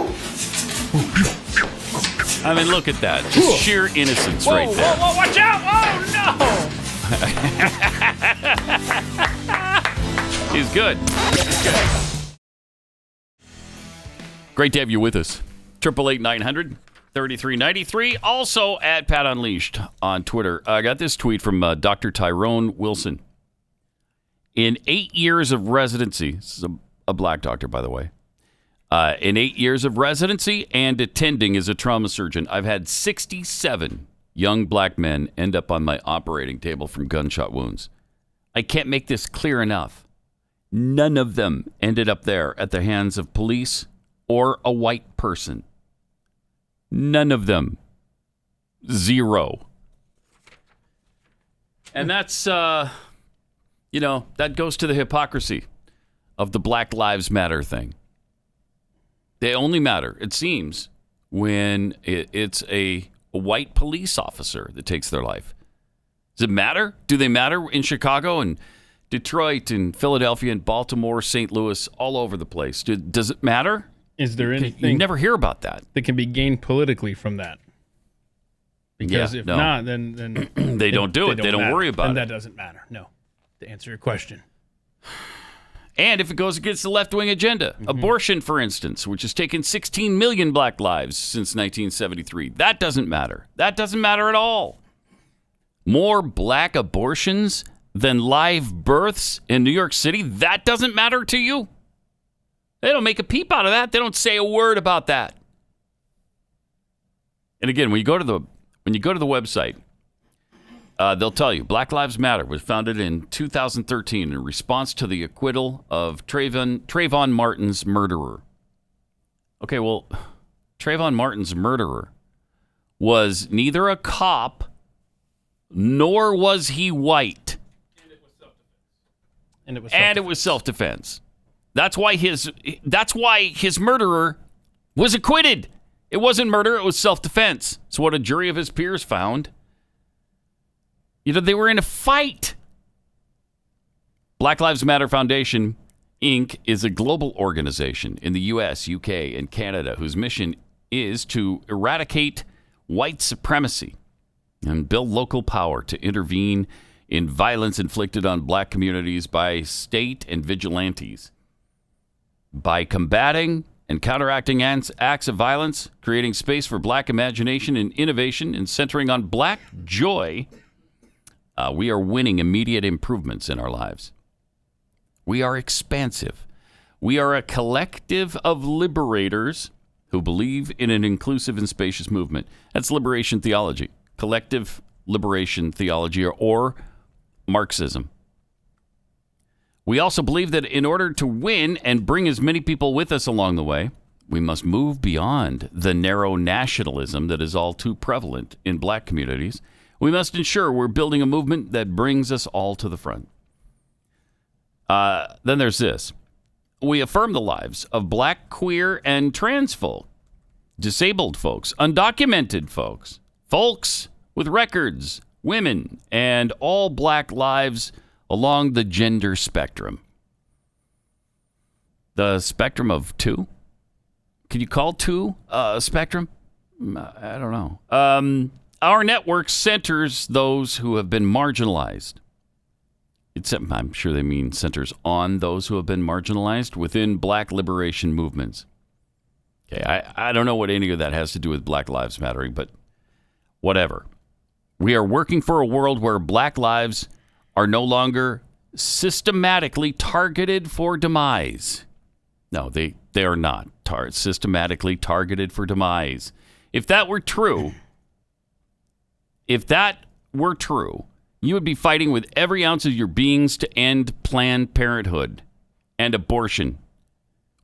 I mean, look at that. Just sheer innocence right there. Whoa, watch out! Oh, no! He's good. Great to have you with us. 888-900-3393. Also at Pat Unleashed on Twitter. I got this tweet from Dr. Tyrone Wilson. In 8 years of residency, this is a black doctor, by the way. In 8 years of residency and attending as a trauma surgeon, I've had 67 young black men end up on my operating table from gunshot wounds. I can't make this clear enough. None of them ended up there at the hands of police or a white person. None of them. 0. And that's, that goes to the hypocrisy of the Black Lives Matter thing. They only matter, it seems, when it's a white police officer that takes their life. Does it matter? Do they matter in Chicago and Detroit and Philadelphia and Baltimore, St. Louis, all over the place? Does it matter? Is there anything you never hear about that can be gained politically from that? Because if not, then they don't do it. They don't worry about it. And that doesn't matter. No, to answer your question. And if it goes against the left-wing agenda, abortion, for instance, which has taken 16 million black lives since 1973, that doesn't matter. That doesn't matter at all. More black abortions than live births in New York City, that doesn't matter to you? They don't make a peep out of that. They don't say a word about that. And again, when you go to the website, they'll tell you Black Lives Matter was founded in 2013 in response to the acquittal of Trayvon Martin's murderer. Okay, well, Trayvon Martin's murderer was neither a cop nor was he white. And it was self-defense. That's why his murderer was acquitted. It wasn't murder, it was self-defense. It's what a jury of his peers found. They were in a fight. Black Lives Matter Foundation, Inc. is a global organization in the U.S., U.K., and Canada whose mission is to eradicate white supremacy and build local power to intervene in violence inflicted on black communities by state and vigilantes. By combating and counteracting acts of violence, creating space for black imagination and innovation, and centering on black joy, we are winning immediate improvements in our lives. We are expansive. We are a collective of liberators who believe in an inclusive and spacious movement. That's liberation theology, collective liberation theology, or Marxism. We also believe that in order to win and bring as many people with us along the way, we must move beyond the narrow nationalism that is all too prevalent in black communities. We must ensure we're building a movement that brings us all to the front. Then there's this. We affirm the lives of black, queer, and trans folk, disabled folks, undocumented folks, folks with records, women, and all black lives along the gender spectrum. The spectrum of two? Can you call two a spectrum? I don't know. Our network centers those who have been marginalized. I'm sure they mean centers on those who have been marginalized within black liberation movements. Okay, I don't know what any of that has to do with Black Lives Mattering, but whatever. We are working for a world where black lives are no longer systematically targeted for demise. No, they are not systematically targeted for demise. If that were true, you would be fighting with every ounce of your beings to end Planned Parenthood and abortion,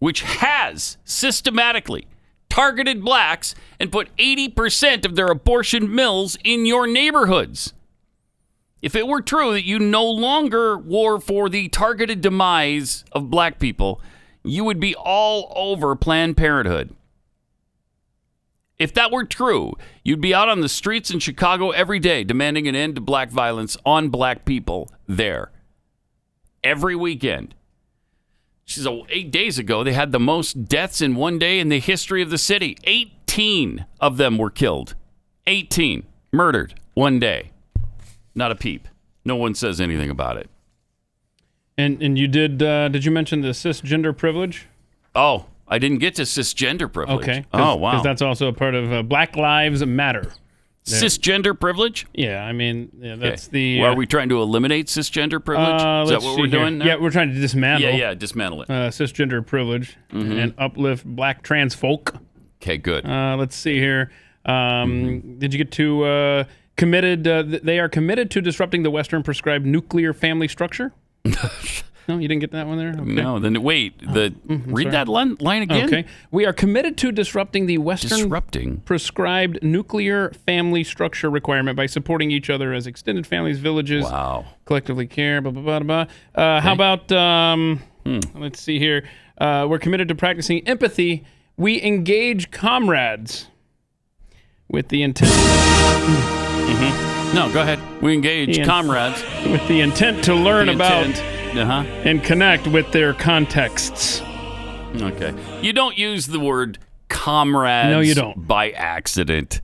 which has systematically targeted blacks and put 80% of their abortion mills in your neighborhoods. If it were true that you no longer were for the targeted demise of black people, you would be all over Planned Parenthood. If that were true, you'd be out on the streets in Chicago every day demanding an end to black violence on black people there. Every weekend. So 8 days ago, they had the most deaths in one day in the history of the city. 18 of them were killed. 18 murdered one day. Not a peep. No one says anything about it. And you did you mention the cisgender privilege? Oh, I didn't get to cisgender privilege. Okay. Oh, wow. Because that's also a part of Black Lives Matter. Cisgender privilege? Yeah, I mean, that's the... Well, are we trying to eliminate cisgender privilege? Is that what we're doing now? Yeah, we're trying to dismantle. Yeah, dismantle it. Cisgender privilege and uplift black trans folk. Okay, good. Let's see here. Did you get to committed? They are committed to disrupting the Western prescribed nuclear family structure? No, you didn't get that one there? Okay. No, then wait. Read that line again. Okay. We are committed to disrupting the Western prescribed nuclear family structure requirement by supporting each other as extended families, villages, collectively care, blah, blah, blah, blah. Okay. How about, let's see here. We're committed to practicing empathy. We engage comrades with the intent... No, go ahead. We engage comrades. With the intent to learn about and connect with their contexts. Okay. You don't use the word comrades no, you don't. By accident.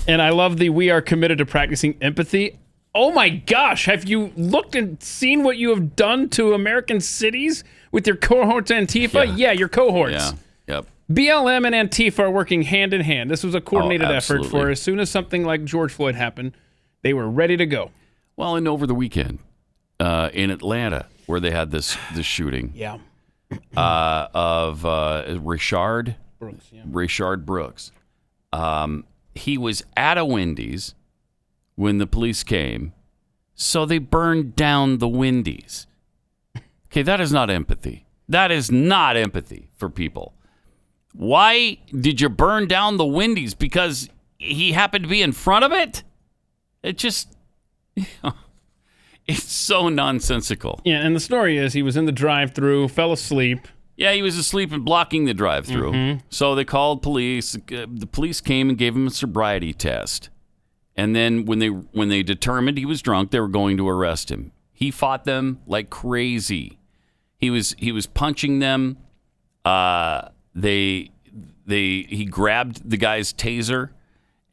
And I love we are committed to practicing empathy. Oh my gosh, have you looked and seen what you have done to American cities with your cohorts Antifa? Yeah, your cohorts. Yeah, yep. BLM and Antifa are working hand in hand. This was a coordinated effort for as soon as something like George Floyd happened, they were ready to go. Well, and over the weekend in Atlanta, where they had this shooting of Rayshard Brooks. Yeah. Rayshard Brooks. He was at a Wendy's when the police came, so they burned down the Wendy's. Okay, that is not empathy. That is not empathy for people. Why did you burn down the Wendy's? Because he happened to be in front of it? It just, it's so nonsensical. Yeah, and the story is he was in the drive-thru, fell asleep. Yeah, he was asleep and blocking the drive-thru. Mm-hmm. So they called police. The police came and gave him a sobriety test. And then when they determined he was drunk, they were going to arrest him. He fought them like crazy. He was punching them. He grabbed the guy's taser,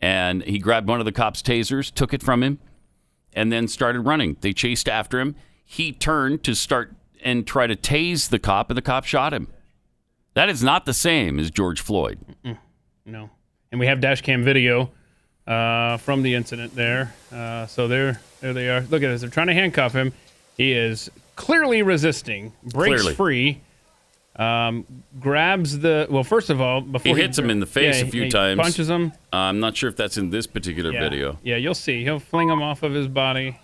and he grabbed one of the cops' tasers, took it from him, and then started running. They chased after him. He turned to start and try to tase the cop, and the cop shot him. That is not the same as George Floyd. No. And we have dash cam video from the incident there. So there they are. Look at this. They're trying to handcuff him. He is clearly resisting, breaks free, grabs the. Well, first of all, before he hits him in the face a few times. Punches him. I'm not sure if that's in this particular video. Yeah, you'll see. He'll fling him off of his body.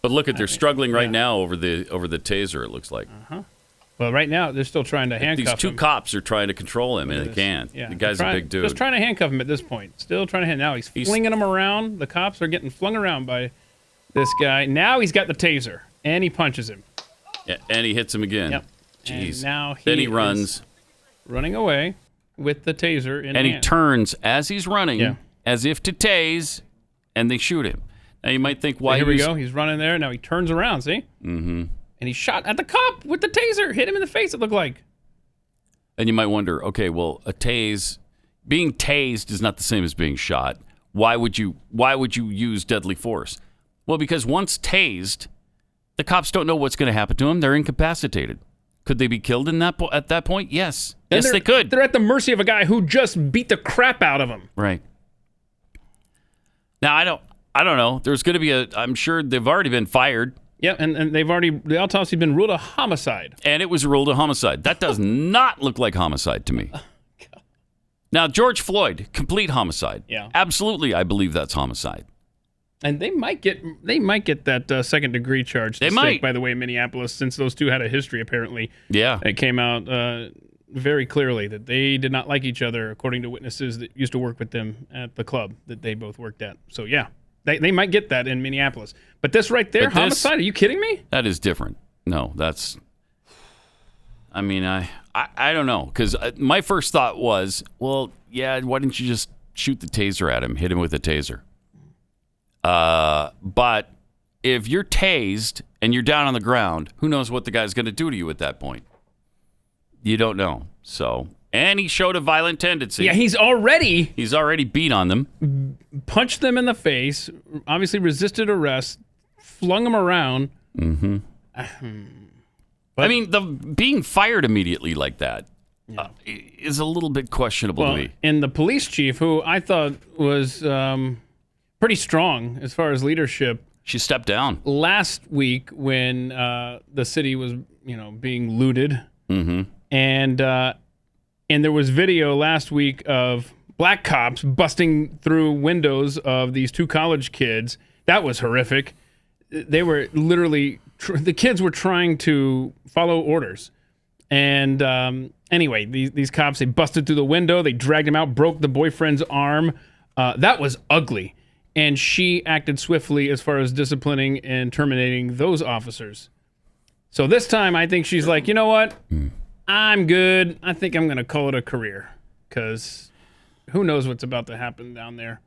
But look they're struggling right now over the taser. It looks like. Well, right now they're still trying to handcuff him. These two cops are trying to control him, and they can't. Yeah, the guy's a big dude. Just trying to handcuff him at this point. Still trying to now he's flinging him around. The cops are getting flung around by this guy. Now he's got the taser, and he punches him. Yeah, and he hits him again. Yep. Jeez. And now then he runs, running away with the taser in and hand. he turns as he's running, as if to tase, and they shoot him. Now you might think, why? Here we go. He's running there. Now he turns around. See? Mm-hmm. And he shot at the cop with the taser. Hit him in the face. It looked like. And you might wonder, okay, well, being tased is not the same as being shot. Why would you use deadly force? Well, because once tased, the cops don't know what's going to happen to them. They're incapacitated. Could they be killed at that point? Yes. Yes, they could. They're at the mercy of a guy who just beat the crap out of them. Right. Now, I don't know. There's going to be I'm sure they've already been fired. Yeah, and the autopsy's been ruled a homicide. And it was ruled a homicide. That does not look like homicide to me. Now, George Floyd, complete homicide. Yeah. Absolutely, I believe that's homicide. And they might get that second degree charge. They might, by the way, in Minneapolis, since those two had a history. Apparently, yeah, it came out very clearly that they did not like each other, according to witnesses that used to work with them at the club that they both worked at. So yeah, they might get that in Minneapolis. But this right there, homicide? Are you kidding me? That is different. No, that's. I mean, I don't know, because my first thought was, well, yeah, why didn't you just shoot the taser at him, hit him with a taser? But if you're tased and you're down on the ground, who knows what the guy's going to do to you at that point? You don't know. So, and he showed a violent tendency. Yeah, he's already beat on them, punched them in the face, obviously resisted arrest, flung them around. Mm-hmm. I mean, the being fired immediately like that is a little bit questionable to me. And the police chief, who I thought was pretty strong as far as leadership, she stepped down last week when the city was, being looted, and there was video last week of black cops busting through windows of these two college kids. That was horrific. They were literally the kids were trying to follow orders, and anyway, these cops, they busted through the window, they dragged him out, broke the boyfriend's arm. That was ugly. And she acted swiftly as far as disciplining and terminating those officers. So this time, I think she's like, you know what? I'm good. I think I'm going to call it a career, because who knows what's about to happen down there.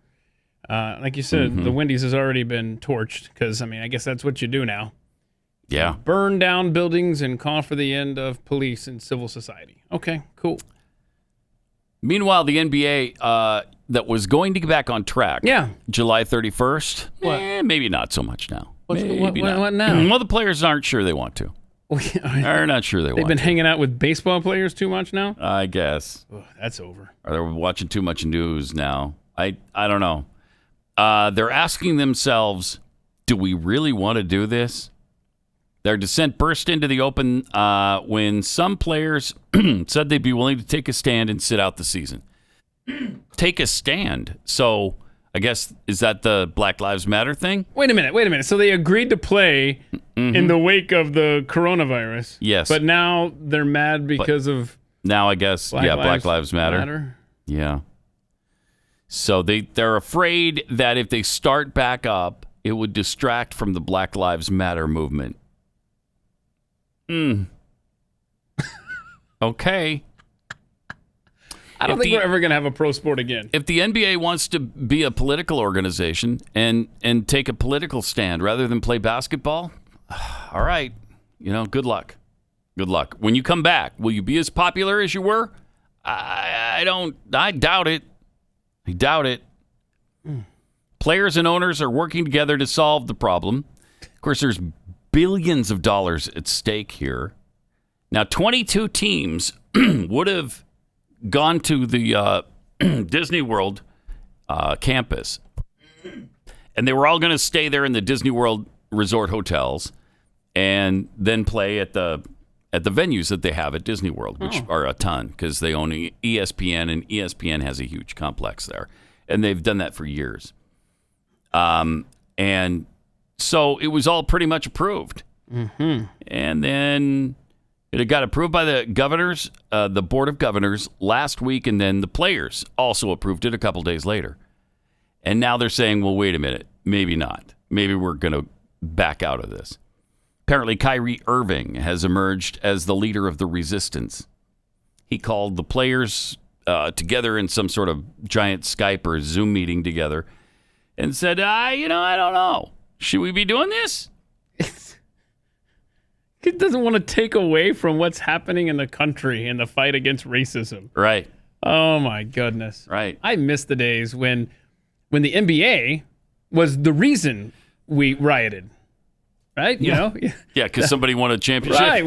Like you said, the Wendy's has already been torched, because, I guess that's what you do now. Yeah. Burn down buildings and call for the end of police and civil society. Okay, cool. Meanwhile, the NBA that was going to get back on track. Yeah. July 31st. Maybe not so much now. What now? Well, the players aren't sure they want to. They're not sure they want to. They've been hanging out with baseball players too much now? I guess. Oh, that's over. Or they're watching too much news now. I don't know. They're asking themselves, do we really want to do this? Their dissent burst into the open when some players said they'd be willing to take a stand and sit out the season. Take a stand. So I guess, is that the Black Lives Matter thing? Wait a minute. So they agreed to play in the wake of the coronavirus. Yes. But now they're mad because of... Now I guess, Black Lives Matter. Yeah. So they're afraid that if they start back up, it would distract from the Black Lives Matter movement. Okay. I don't think we're ever going to have a pro sport again. If the NBA wants to be a political organization and take a political stand rather than play basketball, all right, good luck. Good luck. When you come back, will you be as popular as you were? I doubt it. I doubt it. Players and owners are working together to solve the problem. Of course, there's billions of dollars at stake here. Now, 22 teams would have gone to the Disney World campus, and they were all going to stay there in the Disney World resort hotels and then play at the at the venues that they have at Disney World, which are a ton because they own ESPN, and ESPN has a huge complex there. And they've done that for years. And so it was all pretty much approved. Mm-hmm. And then it got approved by the governors, the Board of Governors last week, and then the players also approved it a couple days later. And now they're saying, well, wait a minute, maybe not. Maybe we're going to back out of this. Apparently, Kyrie Irving has emerged as the leader of the resistance. He called the players together in some sort of giant Skype or Zoom meeting together and said, I don't know. Should we be doing this? He doesn't want to take away from what's happening in the country in the fight against racism. Right. Oh, my goodness. Right. I miss the days when the NBA was the reason we rioted. Right? You know? Yeah, because somebody won a championship. Right.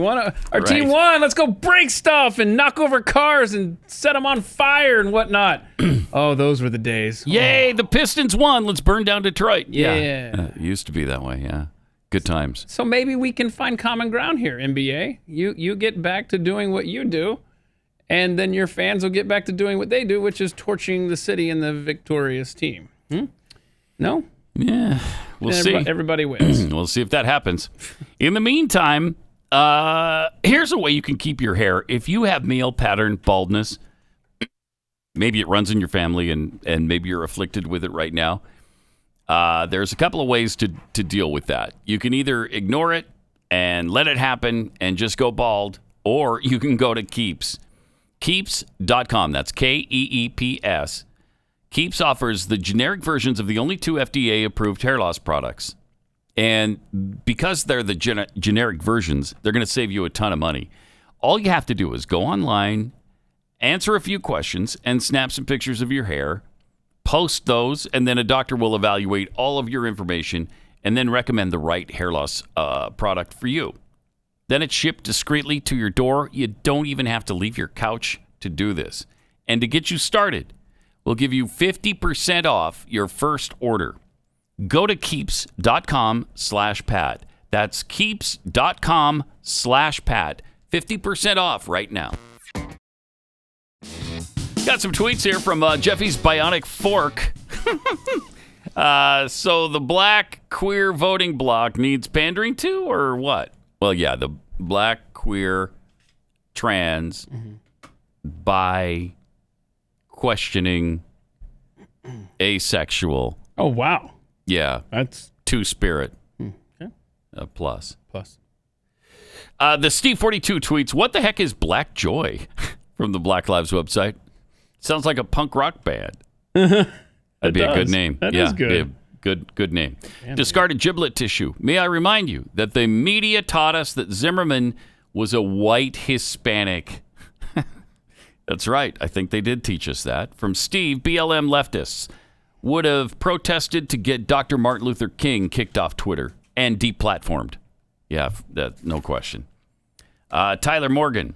Our team won. Let's go break stuff and knock over cars and set them on fire and whatnot. Oh, those were the days. Yay, the Pistons won. Let's burn down Detroit. Yeah. It used to be that way, yeah. Good times. So maybe we can find common ground here, NBA. You get back to doing what you do, and then your fans will get back to doing what they do, which is torching the city and the victorious team. No? Yeah, we'll see. Everybody wins. We'll see if that happens. In the meantime, here's a way you can keep your hair. If you have male pattern baldness, maybe it runs in your family and maybe you're afflicted with it right now. There's a couple of ways to deal with that. You can either ignore it and let it happen and just go bald, or you can go to Keeps. Keeps.com. That's Keeps. Keeps offers the generic versions of the only 2 FDA-approved hair loss products. And because they're the generic versions, they're going to save you a ton of money. All you have to do is go online, answer a few questions, and snap some pictures of your hair, post those, and then a doctor will evaluate all of your information and then recommend the right hair loss product for you. Then it's shipped discreetly to your door. You don't even have to leave your couch to do this. And to get you started, we'll give you 50% off your first order. Go to keeps.com/Pat. That's keeps.com/Pat. 50% off right now. Got some tweets here from Jeffy's Bionic Fork. So the black queer voting bloc needs pandering to, or what? Well, yeah, the black, queer, trans, bi, questioning, asexual. Oh, wow. Yeah. That's two-spirit. Okay. Plus. The Steve 42 tweets, what the heck is Black Joy? From the Black Lives website. Sounds like a punk rock band. That'd be a good name. That is good. Be a good name. Discarded giblet tissue. May I remind you that the media taught us that Zimmerman was a white Hispanic. That's right. I think they did teach us that. From Steve, BLM leftists would have protested to get Dr. Martin Luther King kicked off Twitter and deplatformed. Yeah, no question. Tyler Morgan.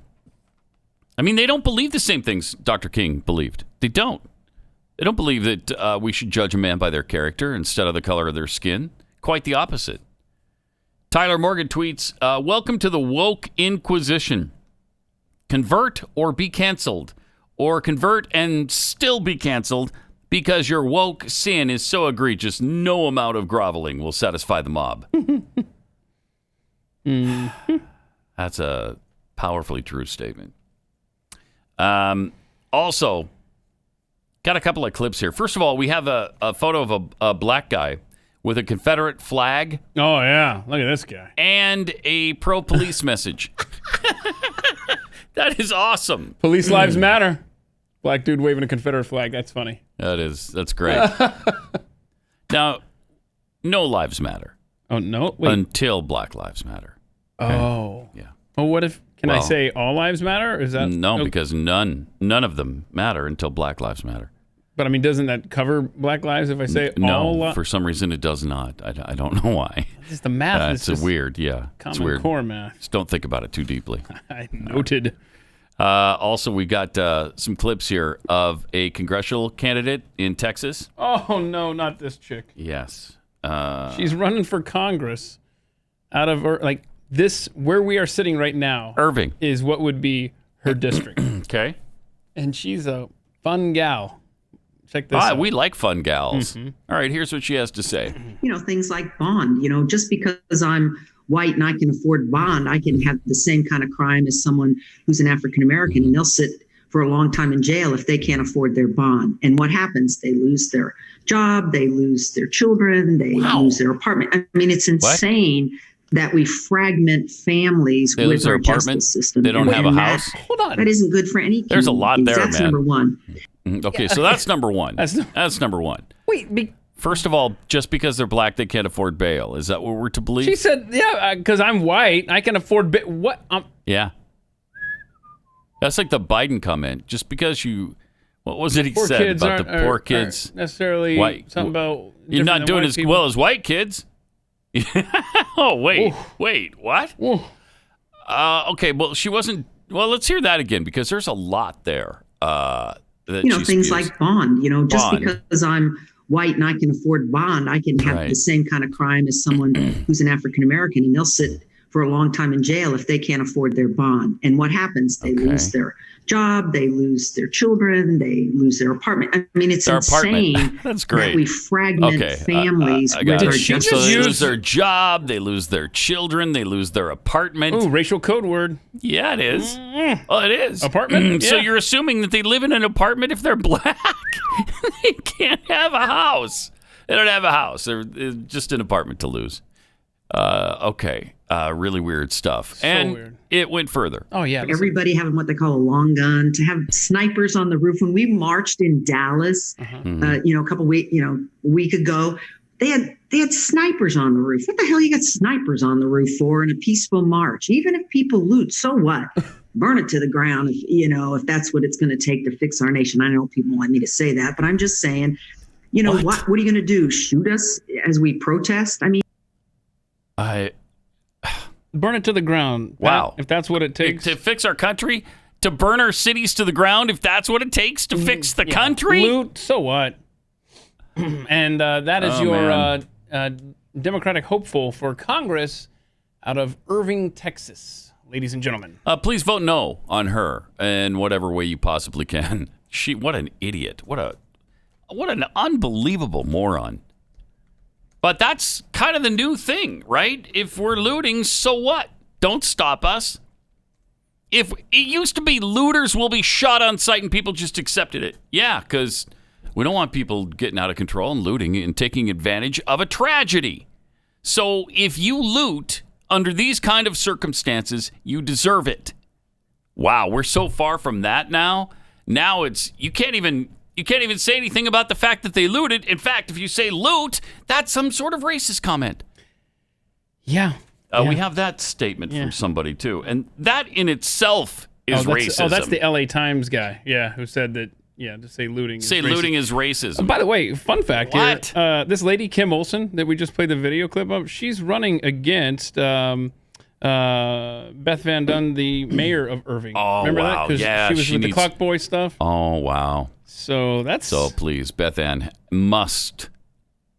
I mean, they don't believe the same things Dr. King believed. They don't. They don't believe that we should judge a man by their character instead of the color of their skin. Quite the opposite. Tyler Morgan tweets, welcome to the woke inquisition. Convert or be canceled. Or convert and still be canceled because your woke sin is so egregious, no amount of groveling will satisfy the mob. That's a powerfully true statement. Also, got a couple of clips here. First of all, we have a photo of a black guy with a Confederate flag. Oh, yeah. Look at this guy. And a pro-police message. That is awesome. Police lives matter. Black dude waving a Confederate flag. That's funny. That's great. Now, no lives matter. Oh, no? Wait. Until Black Lives Matter. Okay? Oh. Yeah. Well, what if, I say all lives matter? Or is that no, because none of them matter until Black Lives Matter. But I mean, doesn't that cover Black lives if I say all? No, for some reason it does not. I don't know why. It's just the math. It's weird, yeah. It's weird. Core math. Just don't think about it too deeply. I noted. Also, we got some clips here of a congressional candidate in Texas. Oh, no, not this chick. Yes. She's running for Congress out of her, this, where we are sitting right now, Irving, is what would be her district. Okay. And she's a fun gal. Check this out. We like fun gals. All right, here's what she has to say. Things like bond. Just because I'm white and I can afford bond, I can have the same kind of crime as someone who's an African American, and they'll sit for a long time in jail if they can't afford their bond. And what happens? They lose their job, they lose their children, they lose their apartment. I mean, it's insane that we fragment families They lose with their our apartment? justice system. They don't have a house? Hold on. That isn't good for any community. There's a lot there, That's man. number one. Okay, so that's number one. That's number one. Wait, first of all, just because they're black, they can't afford bail. Is that what we're to believe? She said, yeah, because I'm white, I can afford what? Yeah. That's like the Biden comment. Just because what was it he Poor said kids about the poor aren't kids? necessarily something about you're different not than doing white as people. well as white kids. Oh, wait, what? Okay, well, she wasn't. Well, let's hear that again because there's a lot there. That Things like bond. Just Bond. because I'm white and I can afford bond, I can have the same kind of crime as someone who's an African American, and they'll sit for a long time in jail if they can't afford their bond. And what happens? They lose their job, they lose their children, they lose their apartment. I mean, it's insane. That's great. That we fragment families with our justice So they system. lose their job, they lose their children, they lose their apartment. Ooh, racial code word. Yeah, it is. Oh, it is. Apartment? So Yeah. you're assuming that they live in an apartment if they're black? They can't have a house. They don't have a house. They're just an apartment to lose. Okay. Really weird stuff. And weird. It went further. Oh, yeah. Everybody having what they call a long gun, to have snipers on the roof. When we marched in Dallas, a week ago, they had snipers on the roof. What the hell you got snipers on the roof for in a peaceful march? Even if people loot, so what? Burn it to the ground if that's what it's going to take to fix our nation. I know people want me to say that, but I'm just saying, what are you going to do? Shoot us as we protest? I mean, burn it to the ground. Wow. If that's what it takes. To fix our country? To burn our cities to the ground if that's what it takes to fix the country? Loot, so what? And that is your Democratic hopeful for Congress out of Irving, Texas, ladies and gentlemen. Please vote no on her in whatever way you possibly can. What an idiot. What an unbelievable moron. But that's kind of the new thing, right? If we're looting, so what? Don't stop us. If it used to be looters will be shot on sight and people just accepted it. Yeah, because we don't want people getting out of control and looting and taking advantage of a tragedy. So if you loot under these kind of circumstances, you deserve it. Wow, we're so far from that now. Now it's you can't even say anything about the fact that they looted. In fact, if you say loot, that's some sort of racist comment. Yeah. We have that statement from somebody, too. And that in itself is racism. Oh, that's the LA Times guy, who said that, to say looting is racist. Looting is racism. By the way, fun fact here. This lady, Kim Olsen, that we just played the video clip of, she's running against Beth Van Dunn, the mayor of Irving. Oh, remember wow. that? Because she was with the Clock Boy stuff. Oh, wow. So that's... So please, Beth Ann must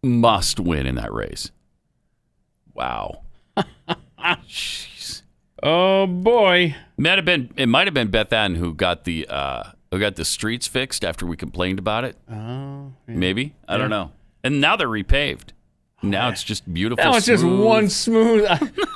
win in that race. Wow. Jeez. Oh boy. It might have been Beth Ann who got the streets fixed after we complained about it. Oh. Yeah. Maybe. I don't know. And now they're repaved. Now it's just beautiful. Now it's just one smooth.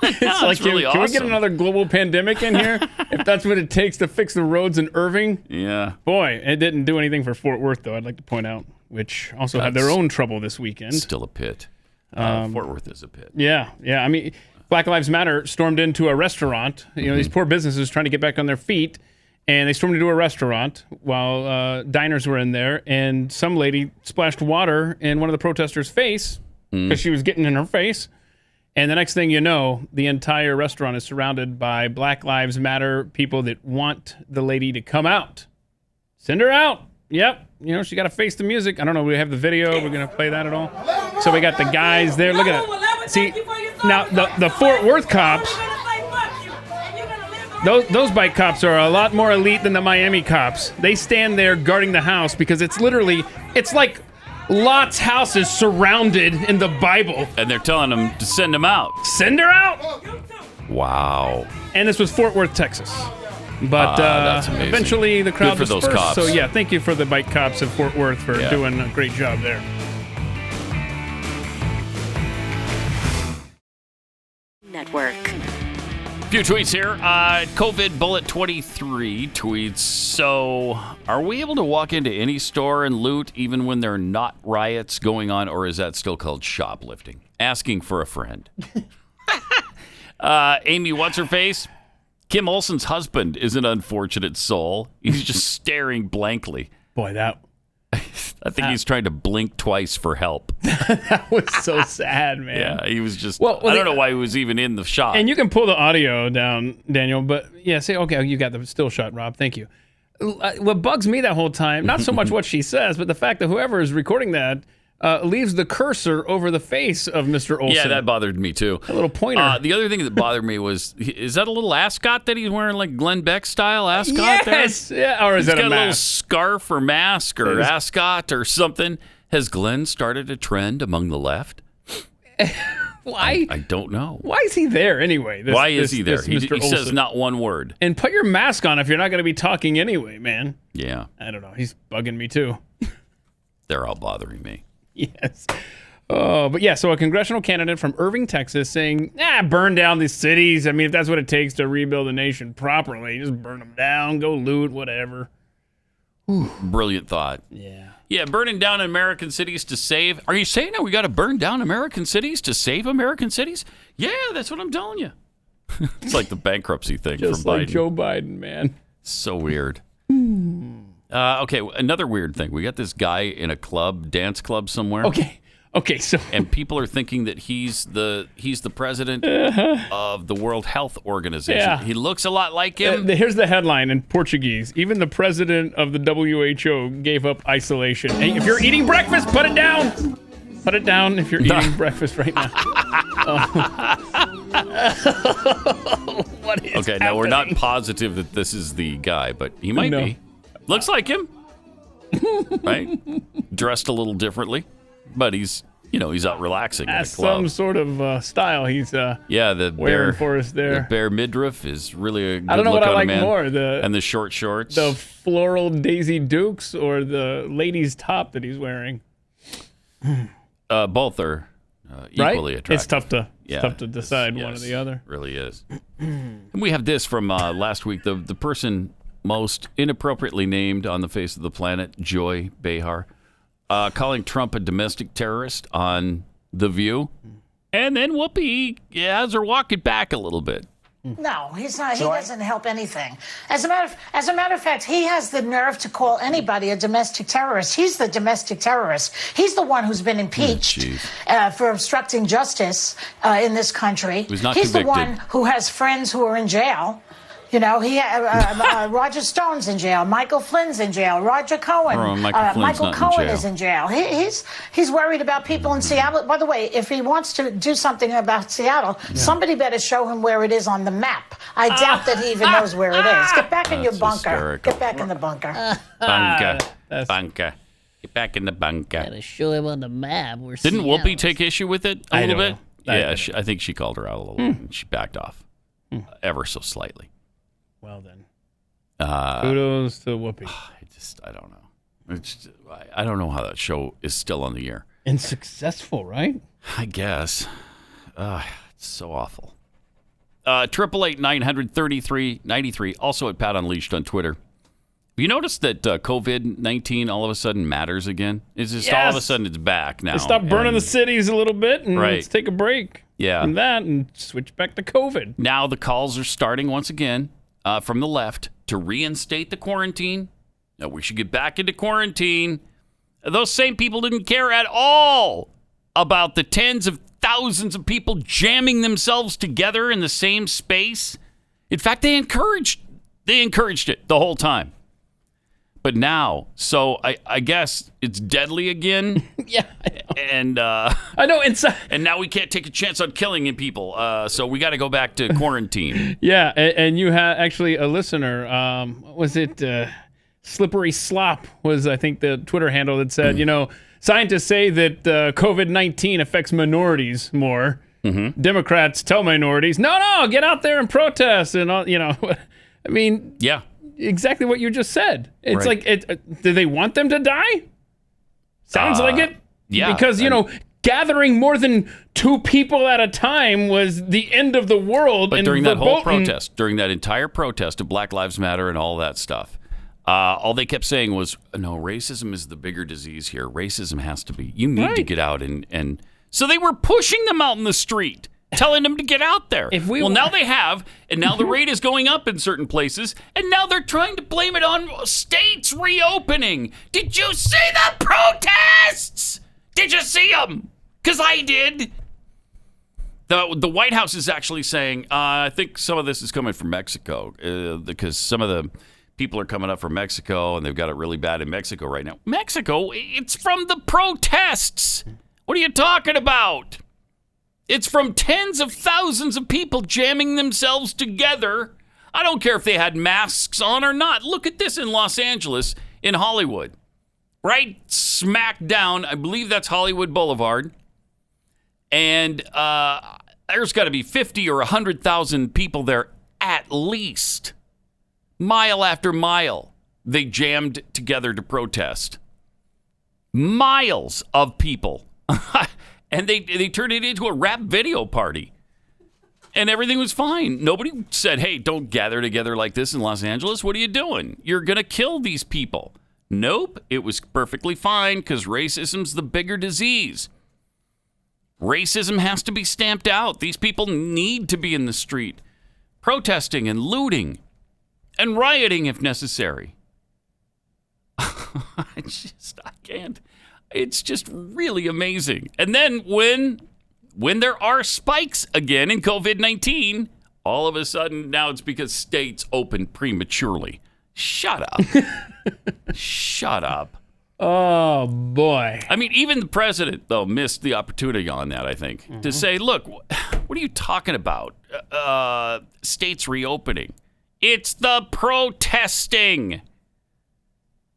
It's like, really can we get awesome. another global pandemic in here? If that's what it takes to fix the roads in Irving. Yeah. Boy, it didn't do anything for Fort Worth, though, I'd like to point out, which also had their own trouble this weekend. Still a pit. Fort Worth is a pit. Yeah. I mean, Black Lives Matter stormed into a restaurant. These poor businesses trying to get back on their feet, and they stormed into a restaurant while diners were in there, and some lady splashed water in one of the protesters' face because she was getting in her face. And the next thing you know, the entire restaurant is surrounded by Black Lives Matter people that want the lady to come out. Send her out. Yep. She got to face the music. I don't know. We have the video. We're going to play that at all. So we got the guys there. Look at it. See, now the Fort Worth cops, those bike cops are a lot more elite than the Miami cops. They stand there guarding the house because it's like Lot's house is surrounded in the Bible. And they're telling them to send them out. Send her out. Wow. And this was Fort Worth, Texas. But that's amazing. Eventually the crowd Good for dispersed. those cops. So, yeah, thank you for the bike cops of Fort Worth for doing a great job there. Network. Few tweets here. COVID Bullet 23 tweets. So, are we able to walk into any store and loot even when there are not riots going on, or is that still called shoplifting? Asking for a friend. Amy, what's her face? Kim Olsen's husband is an unfortunate soul. He's just staring blankly. Boy, that... I think he's trying to blink twice for help. That was so sad, man. Yeah, he was just... Well, I don't know why he was even in the shot. And you can pull the audio down, Daniel, but yeah, say, okay, you got the still shot, Rob. Thank you. What bugs me that whole time, not so much what she says, but the fact that whoever is recording that leaves the cursor over the face of Mr. Olsen. Yeah, that bothered me too. A little pointer. The other thing that bothered me was, is that a little ascot that he's wearing, like Glenn Beck style ascot yes! there? Yeah, or is he's that got a little mask? Scarf or mask or ascot or something. Has Glenn started a trend among the left? Why? I don't know. Why is he there anyway? Why is he there? He Mr. says Olsen? not one word. And put your mask on if you're not going to be talking anyway, man. Yeah. I don't know. He's bugging me too. They're all bothering me. Yes. But yeah, so a congressional candidate from Irving, Texas saying, burn down these cities. I mean, if that's what it takes to rebuild a nation properly, just burn them down, go loot, whatever. Brilliant thought. Yeah. Yeah, burning down American cities to save. Are you saying that we got to burn down American cities to save American cities? Yeah, that's what I'm telling you. It's like the bankruptcy thing Just from Biden. like Joe Biden, man. So weird. Okay, another weird thing. We got this guy in a club, dance club somewhere. Okay, so and people are thinking that he's the president of the World Health Organization. Yeah. He looks a lot like him. Here's the headline in Portuguese. Even the president of the WHO gave up isolation. Hey, if you're eating breakfast, put it down. Put it down if you're eating breakfast right now. What is okay, now we're not positive that this is the guy, but he might be. Looks like him. Right? Dressed a little differently. But he's out relaxing in a club. Some sort of style he's the wearing bare, for us there. The bare midriff is really a good I don't know look what I on like a man. more, and the short shorts. The floral Daisy Dukes or the ladies' top that he's wearing. Both are equally attractive. It's tough to decide one or the other. Really is. And we have this from last week. The person most inappropriately named on the face of the planet, Joy Behar. Calling Trump a domestic terrorist on The View. And then Whoopi has her walk it back a little bit. No, he's not. He doesn't help anything. As a matter of fact, he has the nerve to call anybody a domestic terrorist. He's the domestic terrorist. He's the one who's been impeached for obstructing justice in this country. He's not He's convicted. the one who has friends who are in jail. You know, Roger Stone's in jail. Michael Flynn's in jail. Roger Cohen. Michael Cohen is in jail. He's worried about people in Seattle. By the way, if he wants to do something about Seattle, somebody better show him where it is on the map. I doubt that he even knows where it is. Get back in your bunker. Hysterical. Get back in the bunker. Bunker. Get back in the bunker. Gotta show him on the map. Didn't Whoopi take issue with it a little bit? know. I think she called her out a little bit. And she backed off ever so slightly. Well then, kudos to Whoopi. I don't know. I don't know how that show is still on the air. And successful, right? I guess. It's so awful. 888-900-3393. Also at Pat Unleashed on Twitter. Have you noticed that COVID-19 all of a sudden matters again? It's just all of a sudden it's back now. Let's stop burning the cities a little bit and let's take a break from that and switch back to COVID. Now the calls are starting once again. From the left to reinstate the quarantine. Now we should get back into quarantine. Those same people didn't care at all about the tens of thousands of people jamming themselves together in the same space. In fact, they encouraged it the whole time. But now, so I guess it's deadly again. Yeah, and I know. And now we can't take a chance on killing people. So we got to go back to quarantine. Yeah, and you had actually a listener. Was it Slippery Slop? Was I think the Twitter handle that said, scientists say that COVID-19 affects minorities more. Democrats tell minorities, no, get out there and protest, and all, I mean, yeah, exactly what you just said. It's Right. like, do they want them to die? Sounds like it. Yeah, because gathering more than 2 people at a time was the end of the world. But and during that whole verboten- protest, during that entire protest of Black Lives Matter and all that stuff, all they kept saying was, no, racism is the bigger disease here. Racism has to be. You need to get out. And so they were pushing them out in the street, telling them to get out there. Now they have, and now the rate is going up in certain places, and now they're trying to blame it on states reopening. Did you see the protests? Did you see them? Because I did. The White House is actually saying, I think some of this is coming from Mexico, because some of the people are coming up from Mexico, and they've got it really bad in Mexico right now. Mexico, it's from the protests. What are you talking about? It's from tens of thousands of people jamming themselves together. I don't care if they had masks on or not. Look at this in Los Angeles, in Hollywood. Right smack down, I believe that's Hollywood Boulevard. And there's got to be 50 or 100,000 people there at least. Mile after mile, they jammed together to protest. Miles of people. And they turned it into a rap video party. And everything was fine. Nobody said, hey, don't gather together like this in Los Angeles. What are you doing? You're going to kill these people. Nope, it was perfectly fine because racism's the bigger disease. Racism has to be stamped out. These people need to be in the street, protesting and looting and rioting if necessary. I can't. It's just really amazing. And then when there are spikes again in COVID-19, all of a sudden now it's because states open prematurely. Shut up. Shut up. Oh, boy. I mean, even the president, though, missed the opportunity on that, I think, to say, look, what are you talking about? States reopening. It's the protesting.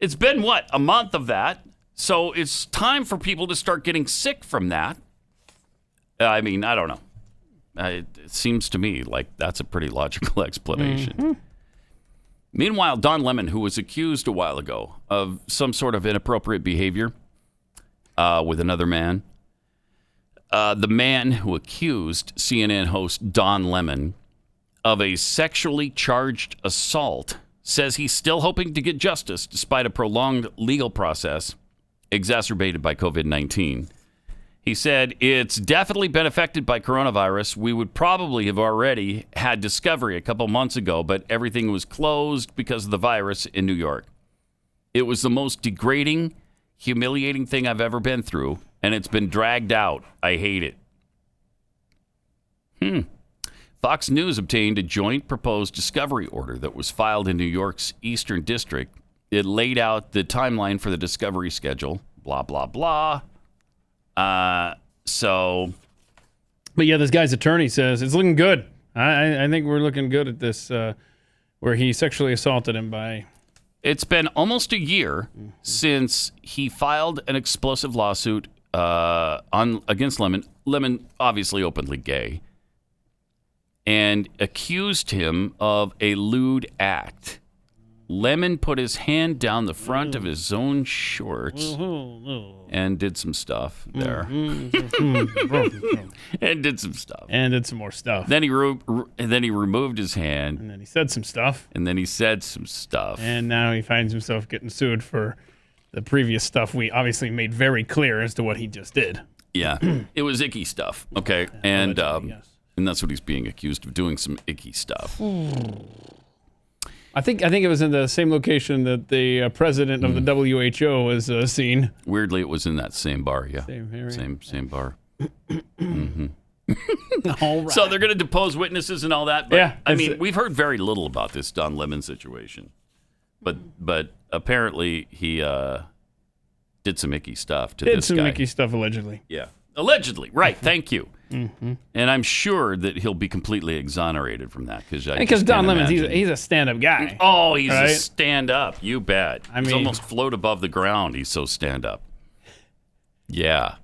It's been, what, a month of that? So it's time for people to start getting sick from that. I mean, I don't know. It seems to me like that's a pretty logical explanation. Meanwhile, Don Lemon, who was accused a while ago of some sort of inappropriate behavior with another man, the man who accused CNN host Don Lemon of a sexually charged assault says he's still hoping to get justice despite a prolonged legal process exacerbated by COVID-19. He said, it's definitely been affected by coronavirus. We would probably have already had discovery a couple months ago, but everything was closed because of the virus in New York. It was the most degrading, humiliating thing I've ever been through, and it's been dragged out. I hate it. Fox News obtained a joint proposed discovery order that was filed in New York's Eastern District. It laid out the timeline for the discovery schedule, blah, blah, blah. But yeah, this guy's attorney says it's looking good. I think we're looking good at this, where he sexually assaulted him by. It's been almost a year since he filed an explosive lawsuit against Lemon. Lemon, obviously openly gay, and accused him of a lewd act. Lemon put his hand down the front of his own shorts and did some stuff there. And did some stuff. And did some more stuff. Then he removed his hand. And then he said some stuff. And then he said some stuff. And now he finds himself getting sued for the previous stuff we obviously made very clear as to what he just did. Yeah. It was icky stuff. Okay. And that's what he's being accused of, doing some icky stuff. I think it was in the same location that the president of the WHO was seen. Weirdly, it was in that same bar. Yeah, same area. Same bar. All right. So they're going to depose witnesses and all that. But, yeah, I mean, we've heard very little about this Don Lemon situation, but apparently he did some icky stuff to this guy. Did some icky stuff allegedly. Yeah, allegedly. Right. Thank you. And I'm sure that he'll be completely exonerated from that because Don Lemon, he's a stand-up guy. Oh, he's a stand-up. You bet. He's almost float above the ground. He's so stand-up. Yeah.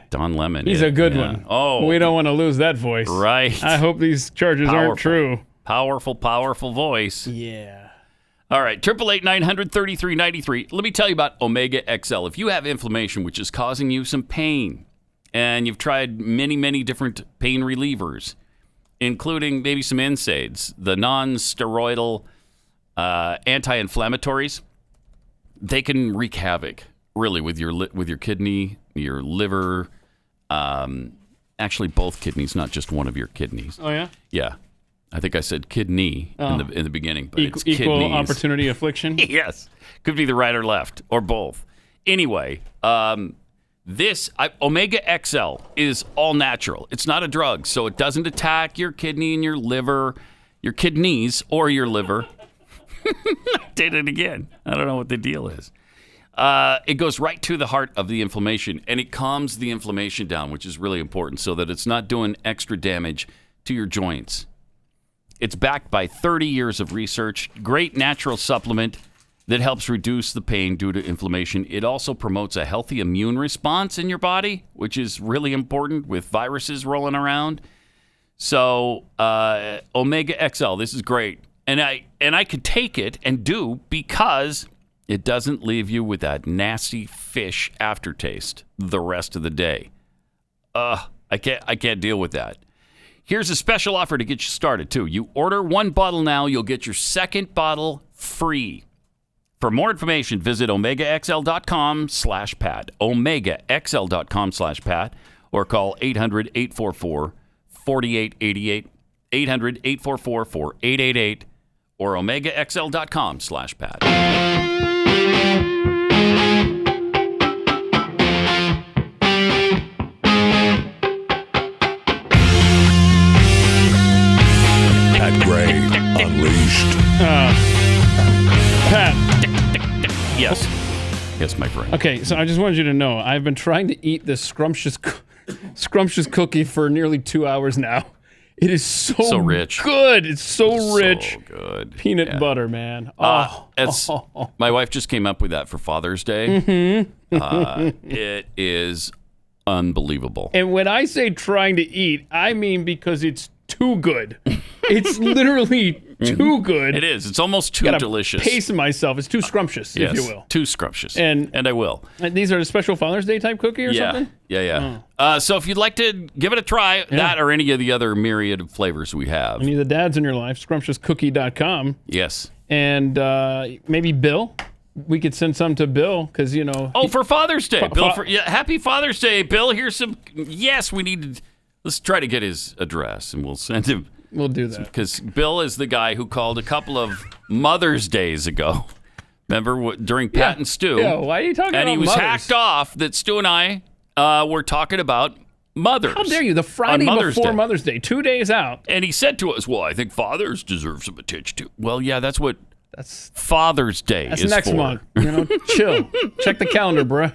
Don Lemon. He's a good one. Oh, we don't want to lose that voice. Right. I hope these charges aren't true. Powerful voice. Yeah. All right, 888-900-3393. Let me tell you about Omega XL. If you have inflammation, which is causing you some pain, and you've tried many, many different pain relievers, including maybe some NSAIDs, the non-steroidal anti-inflammatories, they can wreak havoc, really, with your kidney, your liver, actually both kidneys, not just one of your kidneys. Oh, yeah? Yeah. I think I said kidney in the beginning, but it's equal kidneys. Opportunity affliction? Yes. Could be the right or left, or both. Anyway, Omega XL is all natural. It's not a drug, so it doesn't attack your kidney and your liver, your kidneys or your liver. Did it again. I don't know what the deal is. It goes right to the heart of the inflammation, and it calms the inflammation down, which is really important, so that it's not doing extra damage to your joints. It's backed by 30 years of research. Great natural supplement that helps reduce the pain due to inflammation. It also promotes a healthy immune response in your body, which is really important with viruses rolling around. So Omega XL, this is great. And I could take it and do because it doesn't leave you with that nasty fish aftertaste the rest of the day. I can't deal with that. Here's a special offer to get you started, too. You order one bottle now, you'll get your second bottle free. For more information, visit omegaxl.com/Pat, omegaxl.com/Pat, or call 800-844-4888, 800-844-4888, or omegaxl.com/Pat. Gray Unleashed. Pat. Yes. Yes, my friend. Okay, so I just wanted you to know, I've been trying to eat this scrumptious cookie for nearly 2 hours now. It is so rich. Good. It's so rich. So good. Peanut butter, man. My wife just came up with that for Father's Day. Mm-hmm. It is unbelievable. And when I say trying to eat, I mean because it's too good. It's literally too good. It is. It's almost too delicious. Pace myself. It's too scrumptious, if you will. Too scrumptious. And I will. And these are a special Father's Day type cookie or something? Yeah. So if you'd like to give it a try, that or any of the other myriad of flavors we have. Any of the dads in your life, scrumptiouscookie.com. Yes. And maybe Bill. We could send some to Bill because, for Father's Day. Happy Father's Day, Bill. Here's some. Yes, we need to. Let's try to get his address, and we'll send him. We'll do that. Because Bill is the guy who called a couple of Mother's Days ago. Remember, during Pat and Stu? Yeah, why are you talking about And he was mothers? hacked off that Stu and I were talking about mothers. How dare you? The Friday before Day. Mother's Day, 2 days out. And he said to us, well, I think fathers deserve some attention, too. Well, yeah, that's Father's Day is next for. month. Chill. Check the calendar, bruh.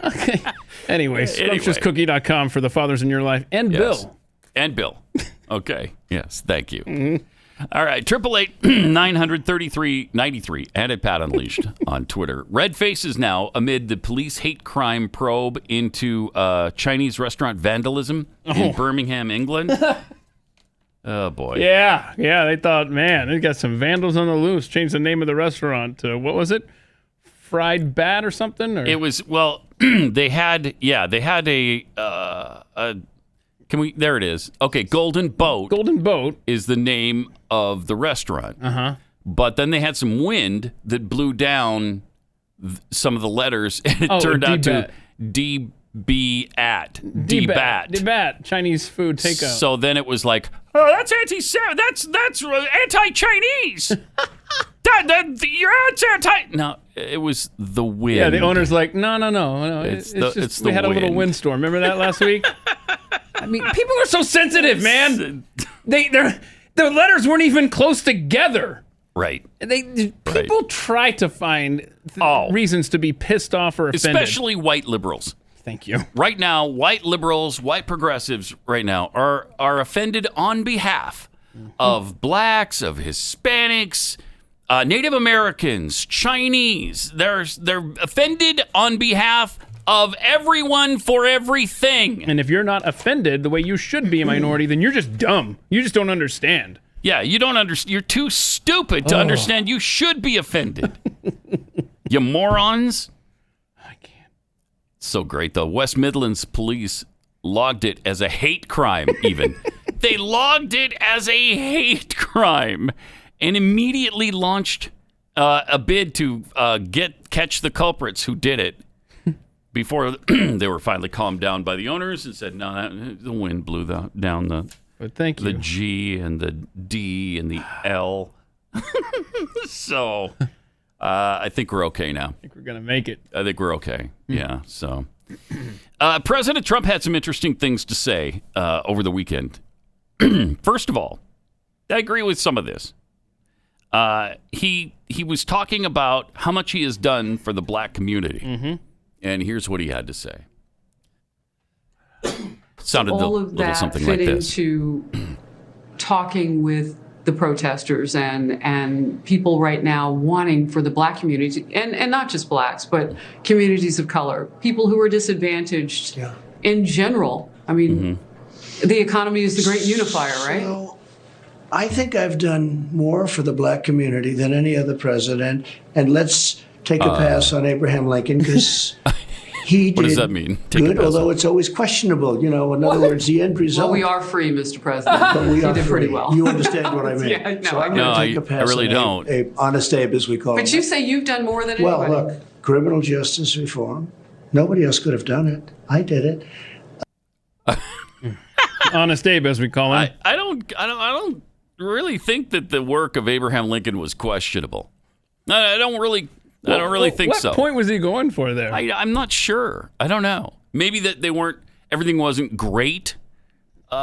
Okay. Anyway, scrumptiouscookie.com for the fathers in your life. And Bill. And Bill. Okay. Yes. Thank you. Mm-hmm. All right. 888-900-3393. And Pat Unleashed on Twitter. Red faces now amid the police hate crime probe into Chinese restaurant vandalism in Birmingham, England. Oh, boy. Yeah. They thought, man, they got some vandals on the loose. Changed the name of the restaurant to, what was it? Fried Bat or something? Or? It was, they had a there it is. Okay, Golden Boat. Golden Boat is the name of the restaurant. Uh-huh. But then they had some wind that blew down some of the letters, and it turned out to D-Bat, Chinese food takeout. So then it was like, oh, that's that's anti-Chinese. Your ad's anti. No, it was the wind. Yeah, the owner's like, no. It's just we had a little windstorm. Remember that last week? I mean, people are so sensitive, man. Their letters weren't even close together. Right. People try to find reasons to be pissed off or offended. Especially white liberals. Thank you. Right now, white liberals, white progressives right now are offended on behalf of blacks, of Hispanics, Native Americans, Chinese. They're offended on behalf of everyone for everything. And if you're not offended the way you should be a minority, then you're just dumb. You just don't understand. Yeah, you don't understand. You're too stupid to understand you should be offended. You morons. I can't. So great, though. West Midlands police logged it as a hate crime, even. They logged it as a hate crime and immediately launched a bid to catch the culprits who did it before they were finally calmed down by the owners and said, no, the wind blew down the G and the D and the L. So I think we're okay now. I think we're going to make it. I think we're okay. Yeah, so. President Trump had some interesting things to say over the weekend. First of all, I agree with some of this. He was talking about how much he has done for the black community. And here's what he had to say. Sounded all a of little that something fit like this. Into talking with the protesters and people right now wanting for the black community, and not just blacks, but communities of color, people who are disadvantaged in general. I mean, the economy is the great unifier, right? So, I think I've done more for the black community than any other president. And let's take a pass on Abraham Lincoln because he did what does that mean? Take good, although it's always questionable. You know, in other words, the end result. Well, we are free, Mr. President. But we are did free. pretty well. You understand what I mean? Yeah, no, so I'm I going to take a pass I really on don't. Honest Abe, as we call him. But you say you've done more than anybody. Well, look, criminal justice reform. Nobody else could have done it. I did it. Honest Abe, as we call him. I don't really think that the work of Abraham Lincoln was questionable. I don't really think so. What point was he going for there? I'm not sure. I don't know. Maybe that everything wasn't great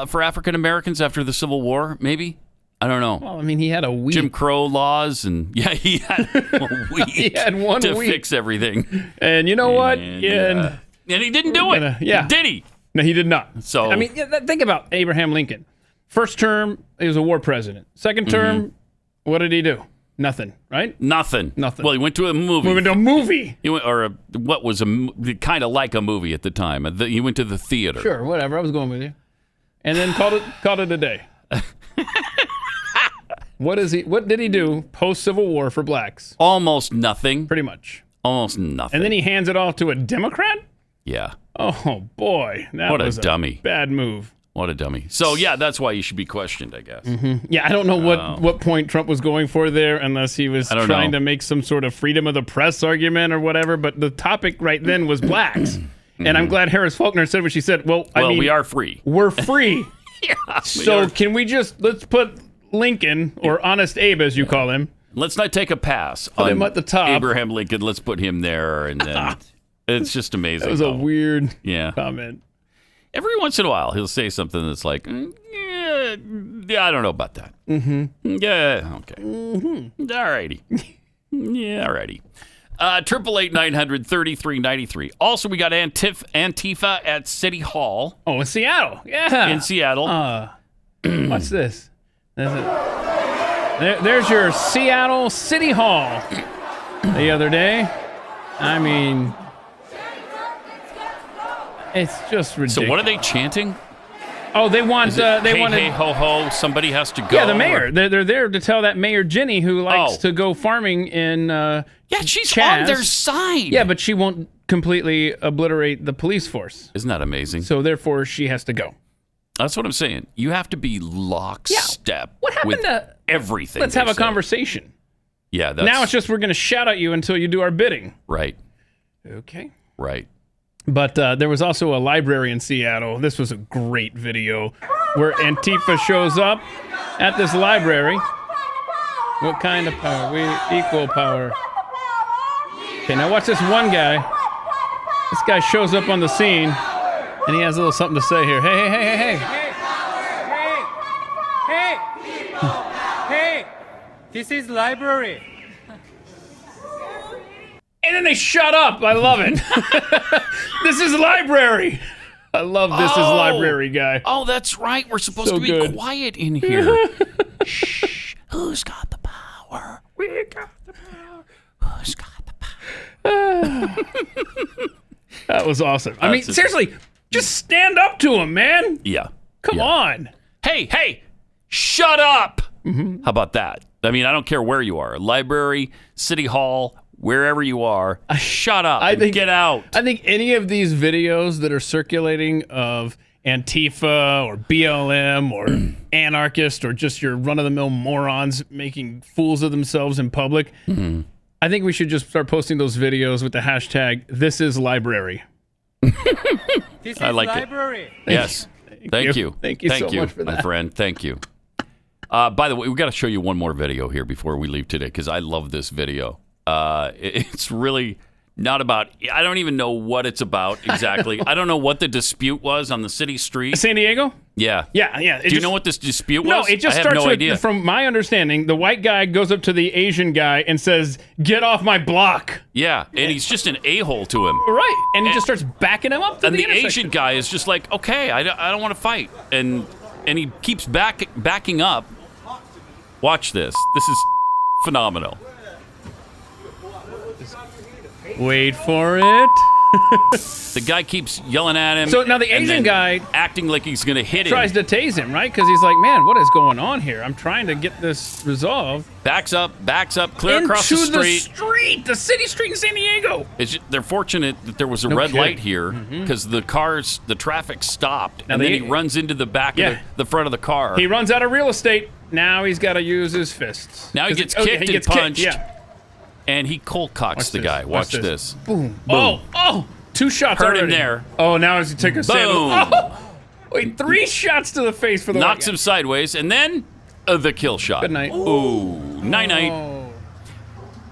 for African Americans after the Civil War. Maybe. I don't know. Well, I mean, he had a week. Jim Crow laws, and he had a week he had 1 to week. fix everything. And you know what? And he didn't do it. Did he? No, he did not. So I mean, think about Abraham Lincoln. First term, he was a war president. Second term, what did he do? Nothing, right? Nothing. Nothing. Well, he went to a movie. We went to a movie. He went, what was kind of like a movie at the time. He went to the theater. Sure, whatever. I was going with you. And then called it a day. What did he do post Civil War for blacks? Almost nothing. Pretty much. Almost nothing. And then he hands it off to a Democrat? Yeah. Oh boy, that was a dummy. Bad move. What a dummy. So yeah, that's why you should be questioned, I guess. Yeah, I don't know what point Trump was going for there, unless he was trying to make some sort of freedom of the press argument or whatever. But the topic right then was blacks, and I'm glad Harris Faulkner said what she said. Well, I mean, we are free. We're free. Yeah, can we let's put Lincoln, or Honest Abe as you call him. Let's not take a pass Put on him at the top. Abraham Lincoln. Let's put him there, and then it's just amazing. That was a weird comment. Every once in a while, he'll say something that's like, yeah, I don't know about that. Yeah, okay. All righty. Yeah, all righty. 888-900-3393. Also, we got Antifa at City Hall. Oh, in Seattle. Yeah. In Seattle. What's this? There's your Seattle City Hall the other day. I mean, it's just ridiculous. So what are they chanting? Oh, they want hey ho ho, somebody has to go. Yeah, the mayor. They're there to tell that Mayor Ginny, who likes to go farming in she's CHAZ. on their side. Yeah, but she won't completely obliterate the police force. Isn't that amazing? So therefore she has to go. That's what I'm saying. You have to be lockstep What happened with to everything. Let's have a conversation. Yeah, now it's just we're going to shout at you until you do our bidding. Right. Okay. Right. But there was also a library in Seattle. This was a great video where Antifa shows up at this library. What kind of power? We equal power. Okay, now watch this one guy. This guy shows up on the scene, and he has a little something to say here. Hey. Hey, this is library. And then they shut up. I love it. This is library. I love this is library guy. Oh, that's right. We're supposed to be quiet in here. Shh. Who's got the power? We got the power. Who's got the power? That was awesome. I mean, seriously, just stand up to him, man. Yeah. Come on. Hey, shut up. How about that? I mean, I don't care where you are. Library, city hall, wherever you are. Shut up and get out. I think any of these videos that are circulating of Antifa or BLM or anarchist or just your run-of-the-mill morons making fools of themselves in public, I think we should just start posting those videos with the hashtag #ThisIsLibrary. I like library. it. Yes. Thank you. Thank you so much for that. My friend. Thank you. By the way, we got to show you one more video here before we leave today because I love this video. It's really not about. I don't even know what it's about exactly. I don't know what the dispute was on the city street. San Diego? Yeah. Yeah. Do you know what this dispute was? No, it just I have starts no with, idea. from my understanding, the white guy goes up to the Asian guy and says, "Get off my block." Yeah, and he's just an a-hole to him. Right, and he just starts backing him up to and the the intersection. Asian guy is just like, okay, I don't want to fight. And he keeps backing up. Watch this. This is phenomenal. Wait for it. The guy keeps yelling at him. So now the and Asian then guy acting like he's going to hit him. tries to tase him, right? Because he's like, man, what is going on here? I'm trying to get this resolved. Backs up, clear across the street. The city street in San Diego. They're fortunate that there was a red light here because the traffic stopped. Now and then he runs into the back of the front of the car. He runs out of real estate. Now he's got to use his fists. Now he gets kicked and punched. And he cold cocks the guy. Watch this. Boom. Oh, 2 shots Hurt him already. there. Oh, now he's take a Boom. Wait, 3 shots to the face for the knocks white guy. him sideways, and then the kill shot. Good night. Ooh, night.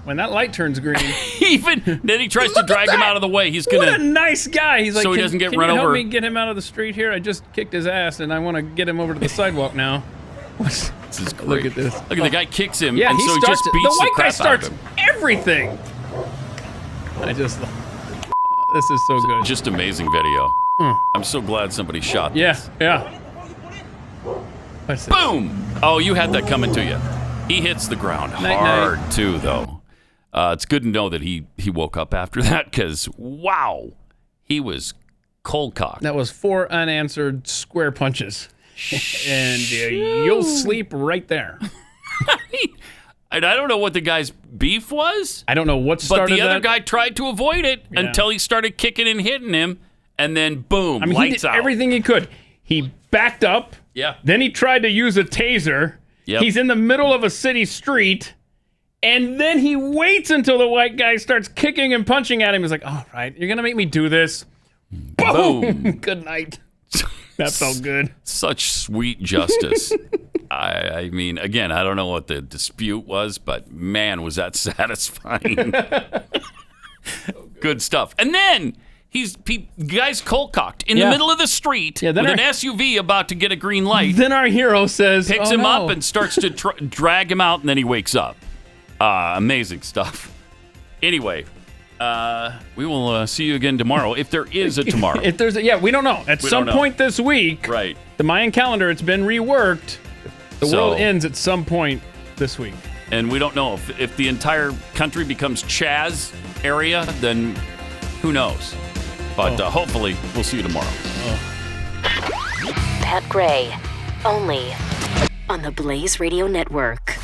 When that light turns green. Then he tries to drag him out of the way. He's gonna. What a nice guy. He's like, so he doesn't get can run you over. help me get him out of the street here? I just kicked his ass, and I want to get him over to the sidewalk now. This is great. Look at this. Look at the guy kicks him, Yeah, and he so he starts just beats the white guy crap starts out of him. everything. This is so good. Just amazing video. I'm so glad somebody shot this. Yeah. Boom! Oh, you had that coming to you. He hits the ground hard too, though. It's good to know that he woke up after that because wow, he was cold cocked. That was 4 unanswered square punches, and you'll sleep right there. And I don't know what the guy's beef was. I don't know what started But the other that. guy tried to avoid it until he started kicking and hitting him, and then boom, I mean, lights he did out. everything he could. He backed up. Yeah. Then he tried to use a taser. Yep. He's in the middle of a city street. And then he waits until the white guy starts kicking and punching at him. He's like, all right, you're going to make me do this. Boom. Good night. That felt good. Such sweet justice. I mean, again, I don't know what the dispute was, but man, was that satisfying. Good stuff. And then guy's cold cocked in the middle of the street with an SUV about to get a green light. Then our hero says, picks oh, him no. up and starts to drag him out, and then he wakes up. Amazing stuff. Anyway, we will see you again tomorrow, if there is a tomorrow. If there's we don't know. At some point this week, right? The Mayan calendar, it's been reworked. The world ends at some point this week. And we don't know if the entire country becomes CHAZ area, then who knows? But hopefully, we'll see you tomorrow. Pat Gray, only on the Blaze Radio Network.